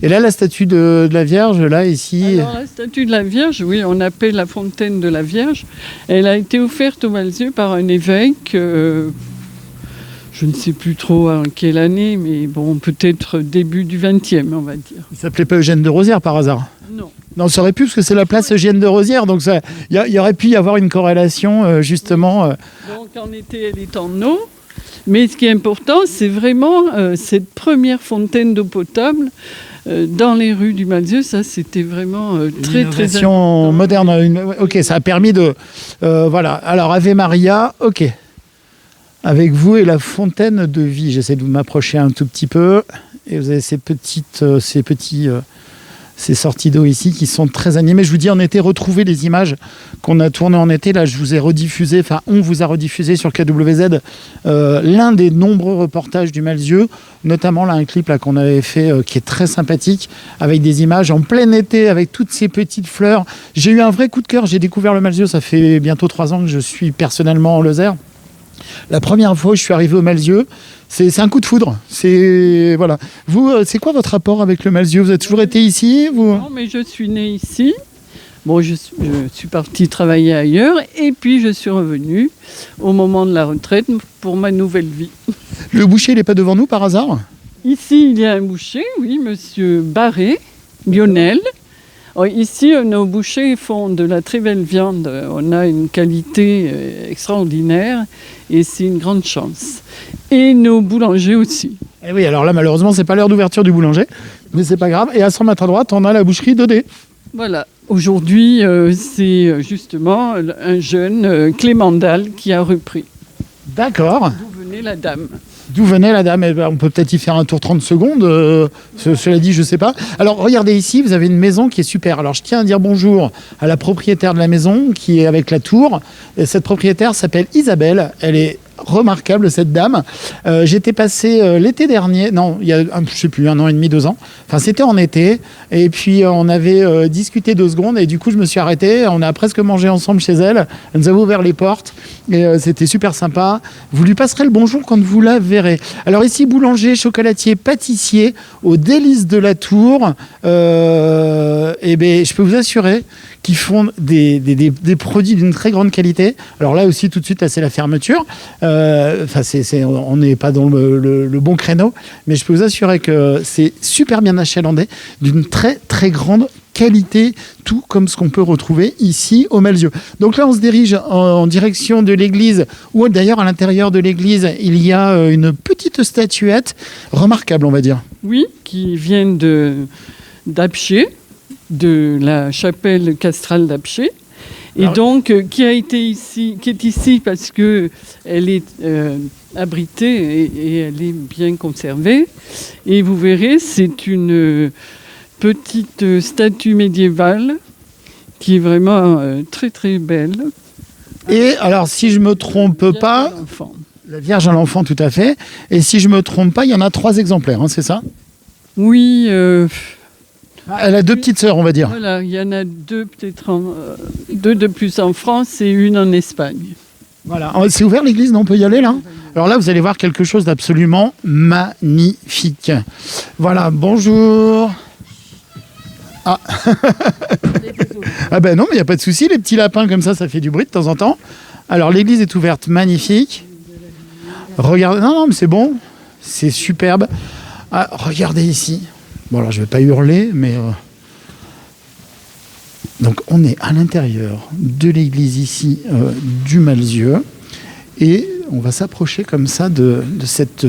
Et là, la statue de la Vierge, là, ici... Alors, la statue de la Vierge, oui, on appelle la fontaine de la Vierge. Elle a été offerte au Malzieu par un évêque, je ne sais plus trop en quelle année, mais bon, peut-être début du XXe, on va dire. Il s'appelait pas Eugène de Rosière, par hasard? Non. Non, ça aurait pu, parce que c'est la place Eugène de Rosière, donc il y aurait pu y avoir une corrélation, justement. Donc en été, elle est en eau. Mais ce qui est important, c'est vraiment cette première fontaine d'eau potable dans les rues du Malzieu. Ça, c'était vraiment très innovation moderne. Ok, ça a permis de... voilà. Alors, Ave Maria, ok. Avec vous et la fontaine de vie. J'essaie de m'approcher un tout petit peu. Et vous avez ces sorties d'eau ici qui sont très animées. Je vous dis, en été, retrouvez les images qu'on a tournées en été. Là, je vous ai rediffusé, enfin, on vous a rediffusé sur KWZ l'un des nombreux reportages du Malzieu, notamment là, un clip là, qu'on avait fait qui est très sympathique, avec des images en plein été, avec toutes ces petites fleurs. J'ai eu un vrai coup de cœur. J'ai découvert le Malzieu, ça fait bientôt 3 ans que je suis personnellement en Lozère. La première fois où je suis arrivé au Malzieu, c'est un coup de foudre. Voilà. Vous, c'est quoi votre rapport avec le Malzieu? Vous avez toujours été ici Non, mais je suis née ici. Bon, je suis partie travailler ailleurs et puis je suis revenue au moment de la retraite pour ma nouvelle vie. Le boucher, il n'est pas devant nous par hasard? Ici, il y a un boucher, oui, monsieur Barré, Lionel. Ici, nos bouchers font de la très belle viande. On a une qualité extraordinaire et c'est une grande chance. Et nos boulangers aussi. Eh oui, alors là, malheureusement, c'est pas l'heure d'ouverture du boulanger, mais c'est pas grave. Et à 100 mètres à droite, on a la boucherie Daudet. Voilà. Aujourd'hui, c'est justement un jeune, Clément Dalle, qui a repris. D'accord. D'où venait la dame? D'où venait la dame? Eh ben, on peut peut-être y faire un tour 30 secondes. Cela dit, je sais pas. Alors, regardez ici, vous avez une maison qui est super. Alors, je tiens à dire bonjour à la propriétaire de la maison qui est avec la tour. Et cette propriétaire s'appelle Isabelle. Elle est remarquable, cette dame. J'étais passé l'été dernier, non, il y a, je sais plus, 1 an et demi, 2 ans. Enfin, c'était en été. Et puis, on avait discuté 2 secondes. Et du coup, je me suis arrêté. On a presque mangé ensemble chez elle. Elle nous a ouvert les portes. Et c'était super sympa. Vous lui passerez le bonjour quand vous la verrez. Alors ici, boulanger, chocolatier, pâtissier, aux délices de la Tour. Et ben, je peux vous assurer qu'ils font des produits d'une très grande qualité. Alors là aussi, tout de suite, là, c'est la fermeture. On n'est pas dans le bon créneau. Mais je peux vous assurer que c'est super bien achalandé, d'une très, très grande qualité, tout comme ce qu'on peut retrouver ici au Malzieu. Donc là, on se dirige en direction de l'église, où d'ailleurs, à l'intérieur de l'église, il y a une petite statuette remarquable, on va dire. Oui, qui vient d'Apcher, de la chapelle castrale d'Apcher. Et donc, qui est ici parce que elle est abritée et elle est bien conservée. Et vous verrez, c'est une petite statue médiévale qui est vraiment très très belle. Et alors, si je me trompe pas, la Vierge à l'enfant, tout à fait. Et si je me trompe pas, il y en a 3 exemplaires, hein, c'est ça? Oui. Elle a 2 petites sœurs, on va dire. Voilà, il y en a 2 peut-être, 2 de plus en France et une en Espagne. Voilà, c'est ouvert l'église, non, on peut y aller là. Alors là, vous allez voir quelque chose d'absolument magnifique. Voilà, bonjour. Ah, ah ben non, mais il n'y a pas de souci, les petits lapins comme ça fait du bruit de temps en temps. Alors l'église est ouverte, magnifique. Regardez, non, mais c'est bon, c'est superbe. Ah, regardez ici. Bon, alors je ne vais pas hurler, mais... Donc on est à l'intérieur de l'église ici du Malzieu et on va s'approcher comme ça de cette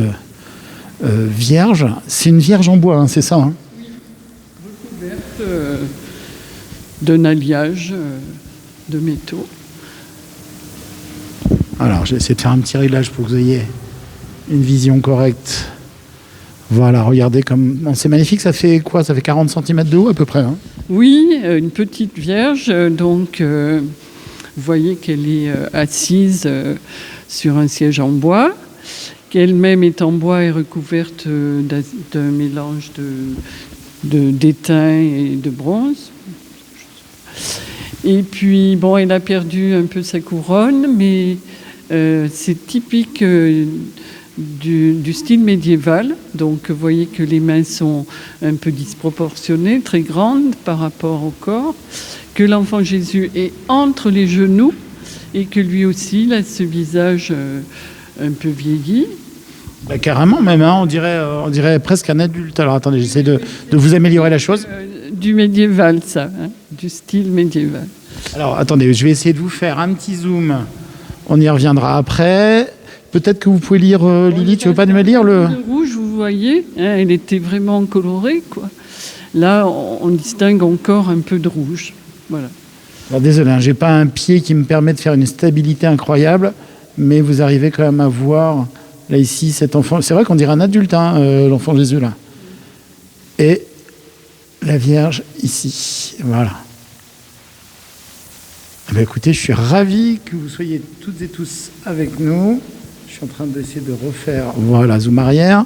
vierge. C'est une vierge en bois, hein, c'est ça, hein? Recouverte d'un alliage de métaux. Alors j'ai essayé de faire un petit réglage pour que vous ayez une vision correcte. Voilà, regardez comme... Bon, c'est magnifique, ça fait quoi? Ça fait 40 cm de haut à peu près, hein? Oui, une petite vierge, donc vous voyez qu'elle est assise sur un siège en bois, qu'elle-même est en bois et recouverte d'un mélange d'étain et de bronze. Et puis, bon, elle a perdu un peu sa couronne, mais c'est typique du style médiéval. Donc, vous voyez que les mains sont un peu disproportionnées, très grandes par rapport au corps, que l'enfant Jésus est entre les genoux et que lui aussi, il a ce visage un peu vieilli. Bah, carrément même, hein, on dirait presque un adulte. Alors attendez, j'essaie de vous améliorer la chose. Du médiéval, ça, hein, du style médiéval. Alors attendez, je vais essayer de vous faire un petit zoom. On y reviendra après. Peut-être que vous pouvez lire, Lily, tu veux pas me lire le rouge, vous voyez, hein, elle était vraiment colorée, quoi. Là, on distingue encore un peu de rouge. Voilà. Alors désolé, hein, j'ai pas un pied qui me permet de faire une stabilité incroyable, mais vous arrivez quand même à voir, là ici, cet enfant. C'est vrai qu'on dirait un adulte, hein, l'enfant Jésus, là. Et la Vierge ici. Voilà. Eh bien, écoutez, je suis ravi que vous soyez toutes et tous avec nous. Je suis en train d'essayer de refaire, voilà, zoom arrière.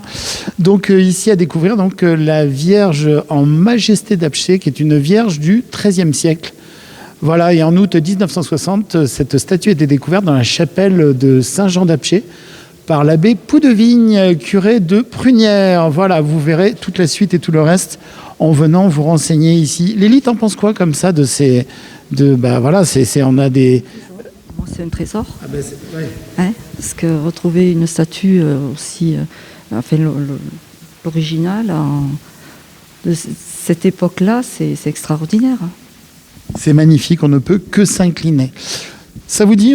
Donc ici à découvrir donc la Vierge en majesté d'Apcher, qui est une Vierge du XIIIe siècle. Voilà, et en août 1960, cette statue a été découverte dans la chapelle de Saint-Jean d'Apcher par l'abbé Poudevigne, curé de Prunières. Voilà, vous verrez toute la suite et tout le reste en venant vous renseigner ici. Lélie, t'en penses quoi comme ça de ces... voilà, on a des... C'est un trésor. Ah ben ouais. Hein, parce que retrouver une statue aussi, enfin l'original de cette époque-là, c'est extraordinaire. C'est magnifique, on ne peut que s'incliner. Ça vous dit,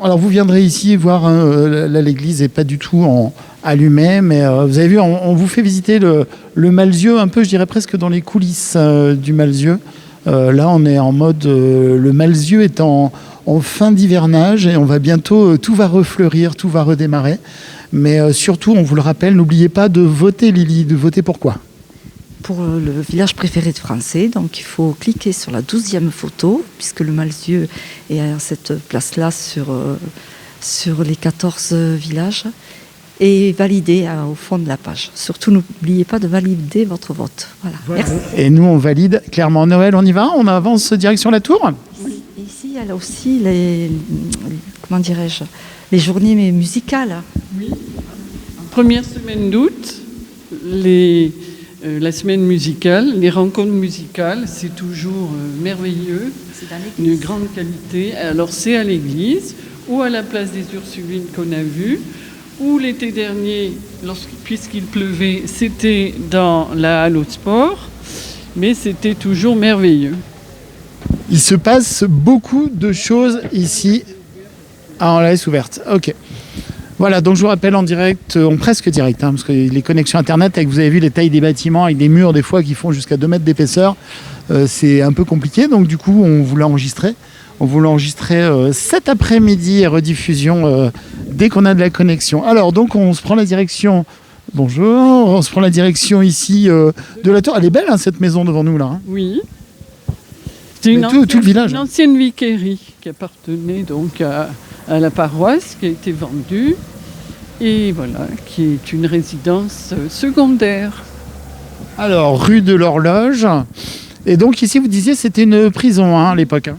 alors vous viendrez ici voir, hein, là l'église n'est pas du tout allumée, mais vous avez vu, on vous fait visiter le Malzieu, un peu, je dirais presque dans les coulisses du Malzieu. Là, on est en mode, le Malzieu est en fin d'hivernage et on va bientôt, tout va refleurir, tout va redémarrer. Mais surtout, on vous le rappelle, n'oubliez pas de voter, Lily. De voter pour quoi? Pour le village préféré de Français, donc il faut cliquer sur la 12e photo, puisque le Malzieu est à cette place-là sur les 14 villages, et valider au fond de la page. Surtout, n'oubliez pas de valider votre vote. Voilà. Merci. Et nous, on valide clairement. Noël, on y va? On avance direction la tour? Ici, il y a aussi les journées musicales. Oui. Première semaine d'août, la semaine musicale, les rencontres musicales, c'est toujours merveilleux, une grande qualité. Alors c'est à l'église ou à la place des Ursulines qu'on a vu, ou l'été dernier, puisqu'il pleuvait, c'était dans la halle au sport, mais c'était toujours merveilleux. Il se passe beaucoup de choses ici. Ah, on la laisse ouverte. Ok. Voilà, donc je vous rappelle en direct, en presque direct, hein, parce que les connexions Internet, avec, vous avez vu les tailles des bâtiments, avec des murs des fois qui font jusqu'à 2 mètres d'épaisseur, c'est un peu compliqué. Donc du coup, on vous l'a enregistré. On vous l'a enregistré cet après-midi et rediffusion dès qu'on a de la connexion. Alors, donc on se prend la direction... Bonjour, on se prend la direction ici de la tour. Elle est belle, hein, cette maison devant nous, là. Hein. Oui. C'est tout le village. Une ancienne vicairie qui appartenait donc à la paroisse, qui a été vendue, et voilà, qui est une résidence secondaire. Alors, rue de l'Horloge. Et donc ici, vous disiez, c'était une prison, hein, à l'époque. Hein.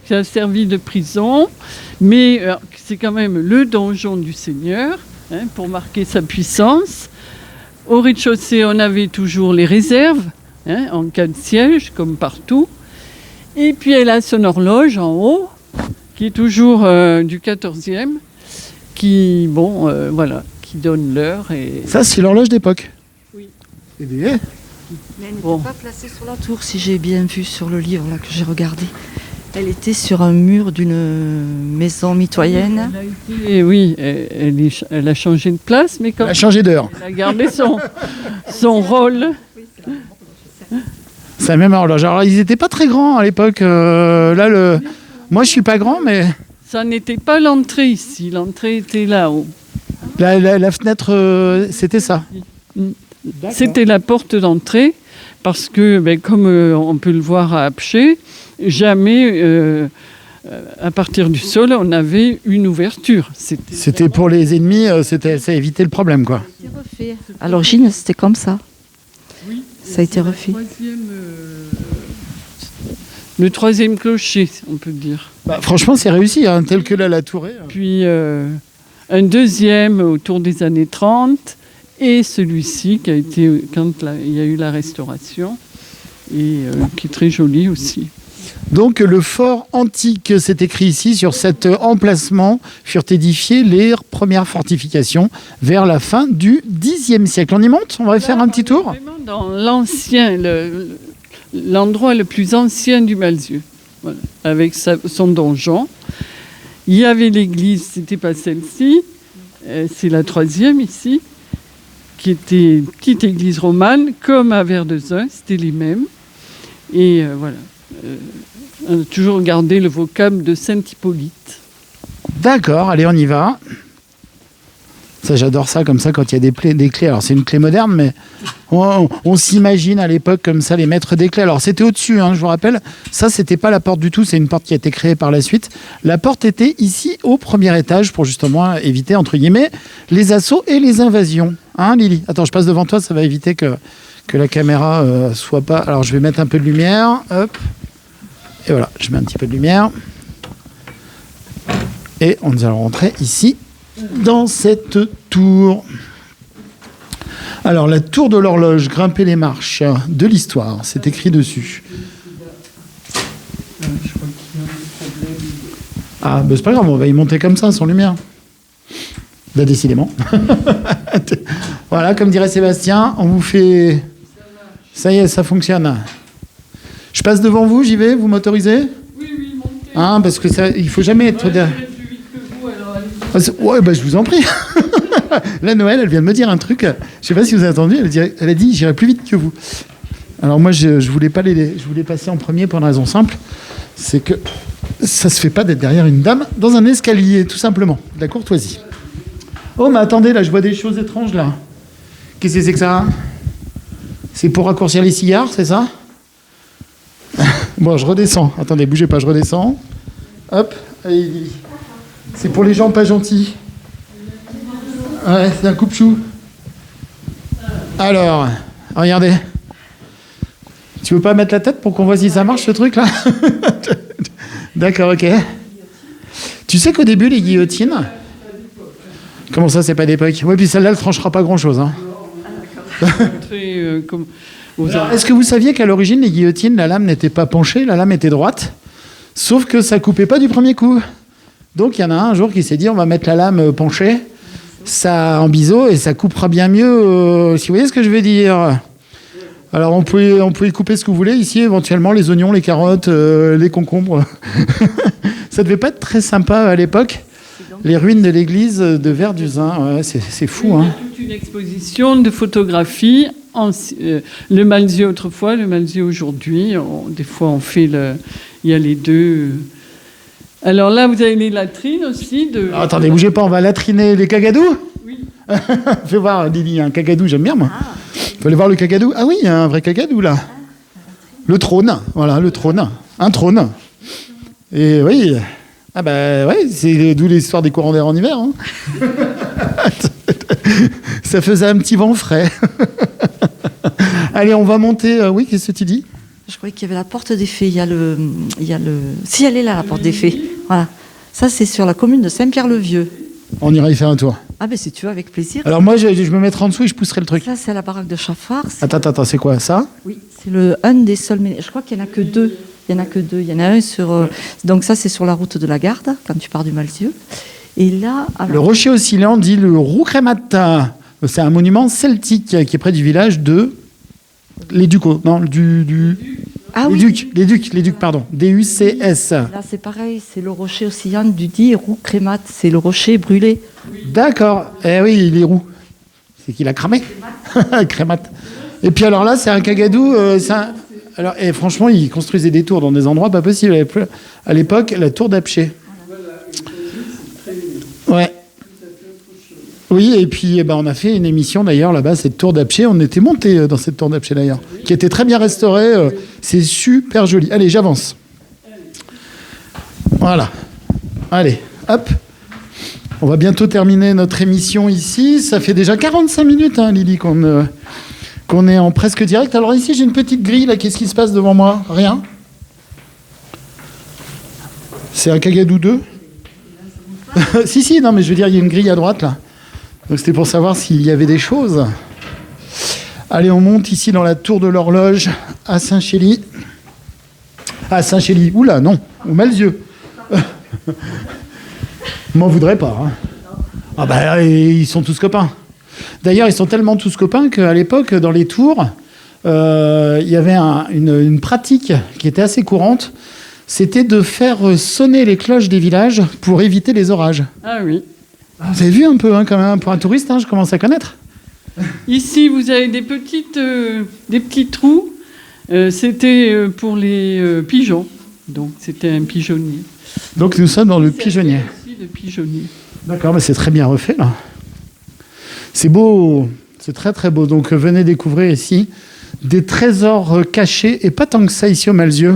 qui a servi de prison, mais c'est quand même le donjon du Seigneur, pour marquer sa puissance. Au rez-de-chaussée, on avait toujours les réserves, en cas de siège, comme partout. Et puis elle a son horloge en haut, qui est toujours du 14e, qui, qui donne l'heure. Et... Ça, c'est l'horloge d'époque. Oui. Eh bien, Mais elle n'était pas placée sur la tour, si j'ai bien vu sur le livre là, que j'ai regardé. Elle était sur un mur d'une maison mitoyenne. Elle a changé de place, mais quand elle a changé d'heure. elle a gardé son rôle. C'est la même horloge. Alors, ils n'étaient pas très grands à l'époque. Moi, je suis pas grand, mais Ça n'était pas l'entrée ici, l'entrée était là-haut. la fenêtre, c'était ça. C'était la porte d'entrée, parce que, comme on peut le voir à Apcher, jamais, à partir du sol, on avait une ouverture. C'était pour les ennemis, ça évitait le problème, quoi. À l'origine, c'était comme ça. Oui, Ça a été refait. Le troisième clocher, on peut dire. Franchement, c'est réussi, tel que là, la tour est. Puis un deuxième autour des années 30, et celui-ci qui a été quand il y a eu la restauration, et qui est très joli aussi. Donc le fort antique, c'est écrit ici, sur cet emplacement furent édifiées les premières fortifications vers la fin du Xe siècle. On y monte? On va faire un petit tour? Vraiment dans l'ancien, l'endroit le plus ancien du Malzieu, voilà, avec son donjon. Il y avait l'église, c'était pas celle-ci, c'est la troisième ici, qui était une petite église romane, comme à Verdezun, c'était les mêmes. Et voilà. On a toujours gardé le vocable de Saint-Hippolyte. D'accord, allez, on y va. Ça, j'adore ça, comme ça, quand il y a des clés. Alors, c'est une clé moderne, mais on s'imagine à l'époque comme ça, les maîtres des clés. Alors, c'était au-dessus, je vous rappelle. Ça, c'était pas la porte du tout. C'est une porte qui a été créée par la suite. La porte était ici, au premier étage, pour justement éviter, entre guillemets, les assauts et les invasions. Hein, Lily? Attends, je passe devant toi, ça va éviter que la caméra soit pas... Alors, je vais mettre un peu de lumière. Hop. Et voilà, je mets un petit peu de lumière. Et nous allons rentrer ici, dans cette tour. Alors, la tour de l'horloge, grimper les marches de l'histoire, c'est écrit dessus. Ah, c'est pas grave, on va y monter comme ça, sans lumière. Bah, décidément. Voilà, comme dirait Sébastien, on vous fait... Ça y est, ça fonctionne. Je passe devant vous, j'y vais, vous m'autorisez? Oui, montez. Parce que ça, il faut jamais être... Plus vite que vous, alors Ouais, je vous en prie. Là, Noël, elle vient de me dire un truc. Je sais pas si vous avez entendu. Elle a dit, j'irai plus vite que vous. Alors moi, je voulais pas je voulais passer en premier pour une raison simple, c'est que ça se fait pas d'être derrière une dame dans un escalier, tout simplement. De la courtoisie. Oh, mais attendez, là, je vois des choses étranges là. Qu'est-ce que c'est que ça? C'est pour raccourcir les cigares, c'est ça? Bon, je redescends. Attendez, bougez pas, je redescends. Hop, allez. C'est pour les gens pas gentils. Ouais, c'est un coupe-chou. Alors, regardez. Tu veux pas mettre la tête pour qu'on voit si ça marche, ce truc-là? D'accord, ok. Tu sais qu'au début, les guillotines... Comment ça, c'est pas d'époque? Oui, puis celle-là, elle tranchera pas grand-chose. Est-ce que vous saviez qu'à l'origine, les guillotines, la lame n'était pas penchée, la lame était droite, sauf que ça coupait pas du premier coup. Donc il y en a un jour qui s'est dit, on va mettre la lame penchée, ça en biseau, et ça coupera bien mieux, si vous voyez ce que je veux dire. Alors on pouvait couper ce que vous voulez, ici éventuellement les oignons, les carottes, les concombres. Ça devait pas être très sympa à l'époque. Les ruines de l'église de Verduzin, ouais, c'est fou. Il y a toute une exposition de photographies. Le Malzieu autrefois, le Malzieu aujourd'hui. Des fois, il y a les deux. Alors là, vous avez les latrines aussi. Attendez, bougez pas, on va latriner les cagadous. Oui. Fais voir, Lily, un cagadou, j'aime bien, moi. Il faut aller voir le cagadou. Ah oui, il y a un vrai cagadou, là. Le trône, voilà, le trône. Un trône. Et oui... Ah bah ouais, c'est d'où l'histoire des courants d'air en hiver. Ça faisait un petit vent frais. Allez, on va monter. Oui, qu'est-ce que tu dis? Je croyais qu'il y avait la porte des Fées. Si, elle est là, la porte des Fées. Voilà. Ça, c'est sur la commune de Saint-Pierre-le-Vieux. On ira y faire un tour. Ah ben si tu veux, avec plaisir. Alors moi, je me mettrai en dessous et je pousserai le truc. Ça, c'est la baraque de Chaffard. Attends, c'est quoi ça? Oui, c'est un des seuls. Je crois qu'il n'y en a que deux. Il y en a un sur. Donc ça, c'est sur la route de la Garde, quand tu pars du Malzieu. Et là, alors... Le rocher oscillant dit le Roucrémat. C'est un monument celtique qui est près du village de les Ducos. Non, Ah, les Ducs, pardon. DUCS. Là, c'est pareil, c'est le rocher oscillant du dit Roucrémat. C'est le rocher brûlé. D'accord. Eh oui, il est roux. C'est qu'il a cramé. Crémat. Et puis alors là, c'est un cagadou. Alors, franchement, ils construisaient des tours dans des endroits pas possibles. À l'époque, la tour d'Apcher. Ouais. Oui, et puis on a fait une émission d'ailleurs là-bas, cette tour d'Apcher. On était monté dans cette tour d'Apcher d'ailleurs, qui était très bien restaurée. C'est super joli. Allez, j'avance. Voilà. Allez, hop. On va bientôt terminer notre émission ici. Ça fait déjà 45 minutes, hein, Lily, qu'on est en presque direct. Alors ici, j'ai une petite grille. Là, qu'est-ce qui se passe devant moi? Rien. C'est un Cagadou 2. Si, non, mais je veux dire, il y a une grille à droite, là. Donc c'était pour savoir s'il y avait des choses. Allez, on monte ici dans la tour de l'horloge à Saint-Chély. À Saint-Chély. Oula, non, au Malzieu. M'en voudrais pas. Hein. Ah bah, ils sont tous copains. D'ailleurs, ils sont tellement tous copains qu'à l'époque, dans les tours, il y avait une pratique qui était assez courante. C'était de faire sonner les cloches des villages pour éviter les orages. Ah oui. Vous avez vu un peu, hein, quand même, pour un touriste, hein, je commence à connaître. Ici, vous avez des petits trous. C'était pour les pigeons. Donc, c'était un pigeonnier. Donc, nous sommes dans le pigeonnier. Ici, le pigeonnier. D'accord, mais c'est très bien refait, là. C'est beau. C'est très, très beau. Donc, venez découvrir ici des trésors cachés, et pas tant que ça ici au Malzieu.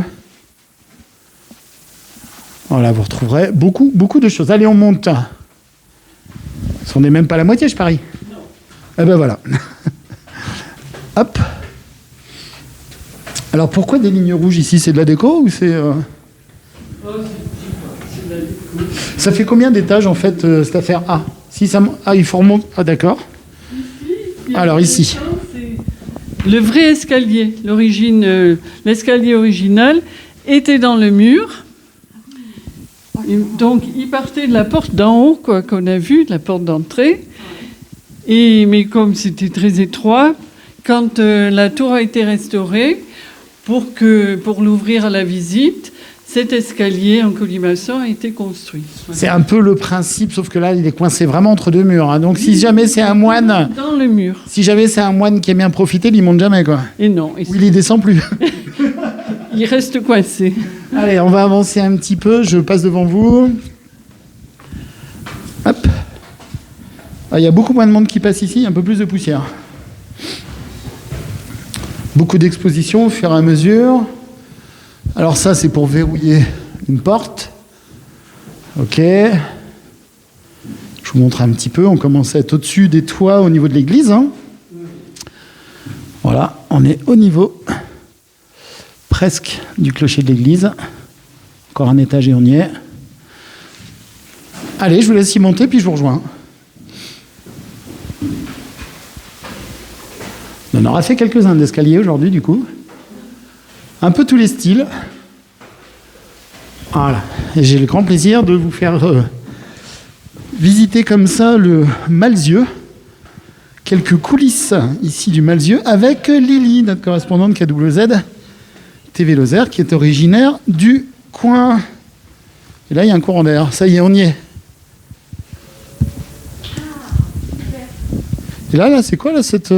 Voilà, vous retrouverez beaucoup, beaucoup de choses. Allez, on monte. On n'est même pas à la moitié, je parie. Non. Eh ben voilà. Hop. Alors, pourquoi des lignes rouges ici? C'est de la déco ou c'est... Oh, c'est de la déco. Ça fait combien d'étages, en fait, cette affaire? Il faut remonter. Ah, d'accord. Ici, alors, ici. Le vrai escalier. L'escalier original était dans le mur. Donc, il partait de la porte d'en haut, quoi, qu'on a vu, de la porte d'entrée. Mais comme c'était très étroit, quand la tour a été restaurée, pour l'ouvrir à la visite, cet escalier en colimaçon a été construit. Voilà. C'est un peu le principe, sauf que là, il est coincé vraiment entre deux murs. Hein. Donc, si jamais c'est un moine... Dans le mur. Si jamais c'est un moine qui aime bien profiter, il ne monte jamais, quoi. Et non. Ou il ne descend plus. Il reste coincé. Allez, on va avancer un petit peu. Je passe devant vous. Hop. Ah, il y a beaucoup moins de monde qui passe ici, un peu plus de poussière. Beaucoup d'expositions au fur et à mesure. Alors ça, c'est pour verrouiller une porte. Ok. Je vous montre un petit peu. On commence à être au-dessus des toits au niveau de l'église. Hein. Voilà, on est au niveau presque du clocher de l'église. Encore un étage et on y est. Allez, je vous laisse y monter, puis je vous rejoins. On aura fait quelques-uns d'escaliers aujourd'hui, du coup. Un peu tous les styles. Voilà. Et j'ai le grand plaisir de vous faire visiter comme ça le Malzieu. Quelques coulisses ici du Malzieu avec Lily, notre correspondante KWZ TV Lozère, qui est originaire du coin. Et là, il y a un courant d'air. Ça y est, on y est. Et là, c'est quoi, là, cette...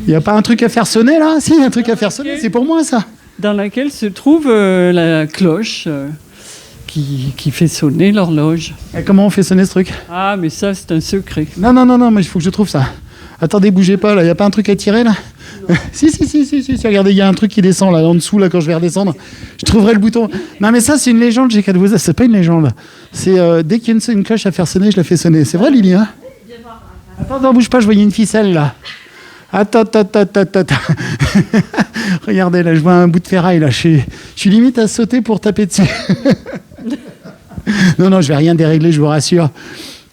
Il n'y a pas un truc à faire sonner, là? Si, il y a un truc à faire sonner, c'est pour moi, ça. Dans laquelle se trouve la cloche qui fait sonner l'horloge. Et comment on fait sonner ce truc? Ah, mais ça, c'est un secret. Non, mais il faut que je trouve ça. Attendez, bougez pas, là. Il n'y a pas un truc à tirer, là? Si. Regardez, il y a un truc qui descend, là, en dessous, là, quand je vais redescendre. Je trouverai le bouton. Non, mais ça, c'est une légende, j'ai qu'à vous dire. C'est pas une légende. C'est dès qu'il y a une cloche à faire sonner, je la fais sonner. C'est vrai, Lily, hein? Attends, bouge pas, je voyais une ficelle, là. Attends. Regardez, là, je vois un bout de ferraille. Là, je suis limite à sauter pour taper dessus. Non, je vais rien dérégler, je vous rassure.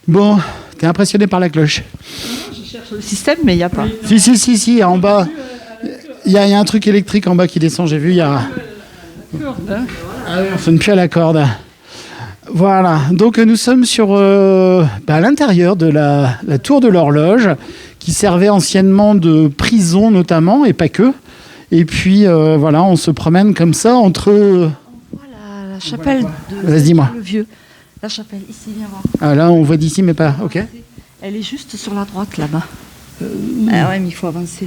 Bon, t'es impressionné par la cloche? Je cherche le système, mais il n'y a pas. Si, en bas. Il y a un truc électrique en bas qui descend, j'ai vu, il y a... Ah oui, on sonne plus à la corde. Voilà, donc nous sommes sur à l'intérieur de la tour de l'horloge, qui servait anciennement de prison notamment, et pas que. Et puis voilà, on se promène comme ça entre... Voilà, la chapelle de Vas-y, dis-moi. le Vieux. La chapelle, ici, viens voir. Ah là, on voit d'ici, mais pas... Ok. Elle est juste sur la droite, là-bas. Ah ouais, mais il faut avancer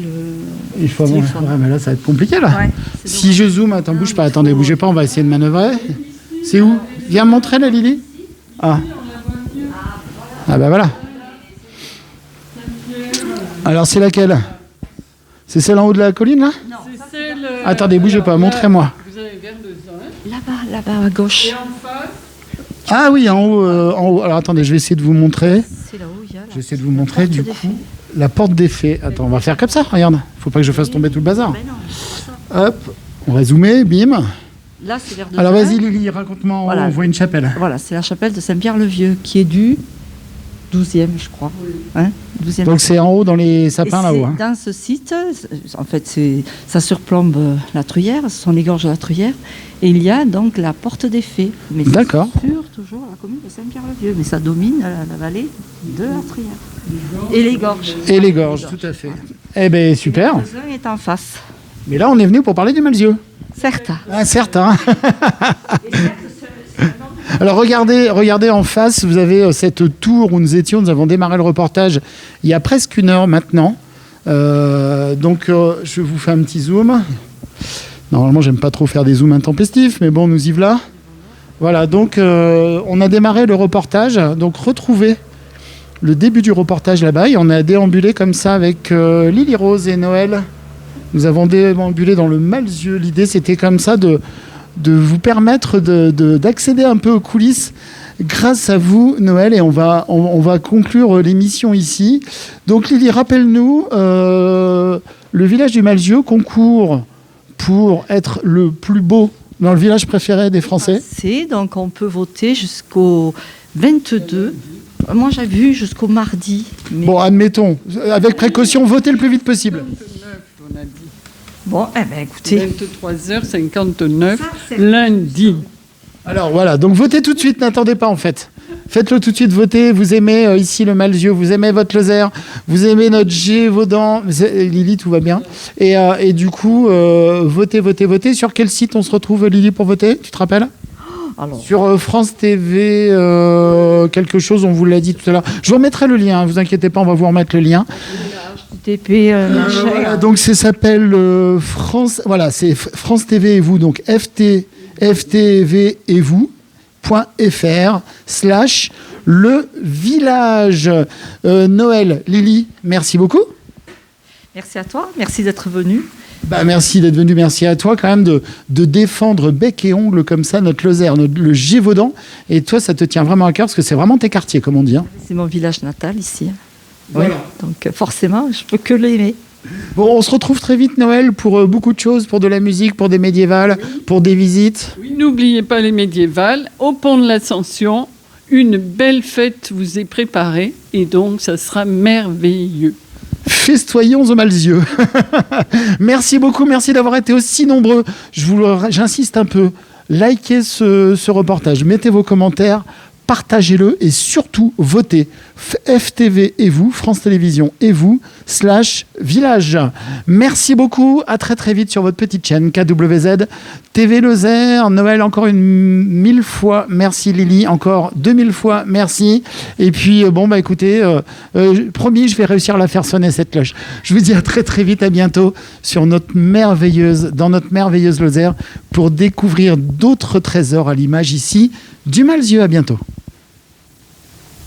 Il faut le ouais, téléphone. mais là, ça va être compliqué, là. Ouais, Si je zoome, attends, bouge pas, attendez, bougez pas, on va essayer de manœuvrer. C'est où? Viens me montrer, la Lily. Ah bah voilà. Alors, c'est laquelle? C'est celle en haut de la colline, là? Non, C'est celle, Attendez, bougez pas, montrez-moi. Vous avez vers 2 ans. là-bas, à gauche. Et en face, Ah oui, en haut. Alors, attendez, je vais essayer de vous montrer. C'est là-haut, il y a Je vais essayer de vous montrer, du porte des coup, la porte des fées. Attends, on va faire comme ça, regarde. Faut pas que je fasse tomber tout le bazar. Ben non, c'est pas ça. Hop, on va zoomer, bim. Là, c'est vers 2 Alors, vas-y, Lily, raconte-moi, Voilà. on voit une chapelle. Voilà, c'est la chapelle de Saint-Pierre-le-Vieux, qui est du 12e, je crois. Hein, 12e. Donc, c'est en haut, dans les Et sapins, c'est là-haut. Hein. dans ce site, en fait, ça surplombe la Truyère, ce sont les gorges de la Truyère, et il y a donc la porte des Fées. Mais c'est D'accord. sur toujours la commune de Saint-Pierre-le-Vieux, mais ça domine la vallée de la Truyère. Et les gorges. Et les gorges, tout à fait. Eh ben super. Le Zun est en face. Mais là, on est venu pour parler du Malzieu. Certes. Ah, certes, hein. Alors regardez en face, vous avez cette tour où nous étions, nous avons démarré le reportage il y a presque 1 heure maintenant. Donc je vous fais un petit zoom. Normalement, j'aime pas trop faire des zooms intempestifs, mais bon, nous y voilà. Voilà, donc on a démarré le reportage. Donc retrouvez le début du reportage là-bas et on a déambulé comme ça avec Lily Rose et Noël. Nous avons déambulé dans le Malzieu. L'idée, c'était comme ça de vous permettre d'accéder un peu aux coulisses grâce à vous, Noël, et on va conclure l'émission ici. Donc Lily, rappelle-nous, le village du Malzieu concourt pour être le plus beau dans le village préféré des Français. Donc on peut voter jusqu'au 22. Moi, j'ai vu jusqu'au mardi. Mais... Bon, admettons, avec précaution, votez le plus vite possible. 59, on a dit. Bon, eh ben, écoutez. 23h59, lundi. Alors voilà, donc votez tout de suite, n'attendez pas en fait. Faites-le tout de suite, votez. Vous aimez ici le Malzieu, vous aimez votre Lozère, vous aimez notre Gévaudan. Lily, tout va bien. Et du coup, votez. Sur quel site on se retrouve, Lily, pour voter? Tu te rappelles? Alors, Sur France TV, quelque chose, on vous l'a dit tout à l'heure. Je vous remettrai le lien, vous inquiétez pas, on va vous remettre le lien. TP, Voilà, donc ça s'appelle France. Voilà, c'est France TV et vous, donc FTV et vous.fr/ le village. Noël, Lily, merci beaucoup. merci à toi, merci d'être venu. Bah, merci d'être venu, merci à toi quand même de défendre bec et ongle comme ça notre Lozère, le Gévaudan. Et toi, ça te tient vraiment à cœur parce que c'est vraiment tes quartiers, comme on dit. Hein. C'est mon village natal ici. Voilà. Ouais, donc forcément, je peux que l'aimer. Bon, on se retrouve très vite, Noël, pour beaucoup de choses, pour de la musique, pour des médiévales, pour des visites. Oui, n'oubliez pas les médiévales. Au pont de l'Ascension, une belle fête vous est préparée et donc ça sera merveilleux. Festoyons au Malzieu. Merci beaucoup, merci d'avoir été aussi nombreux. J'insiste un peu, likez ce reportage, mettez vos commentaires, partagez-le et surtout votez FTV et vous, France Télévisions et vous, /village. Merci beaucoup, à très très vite sur votre petite chaîne KWZ TV Lozère. Noël, encore 1000 fois merci. Lily, encore 2000 fois merci. Et puis bon bah écoutez, promis, je vais réussir à la faire sonner cette cloche. Je vous dis à très très vite, à bientôt dans notre merveilleuse Lozère pour découvrir d'autres trésors à l'image ici du Malzieu. À bientôt.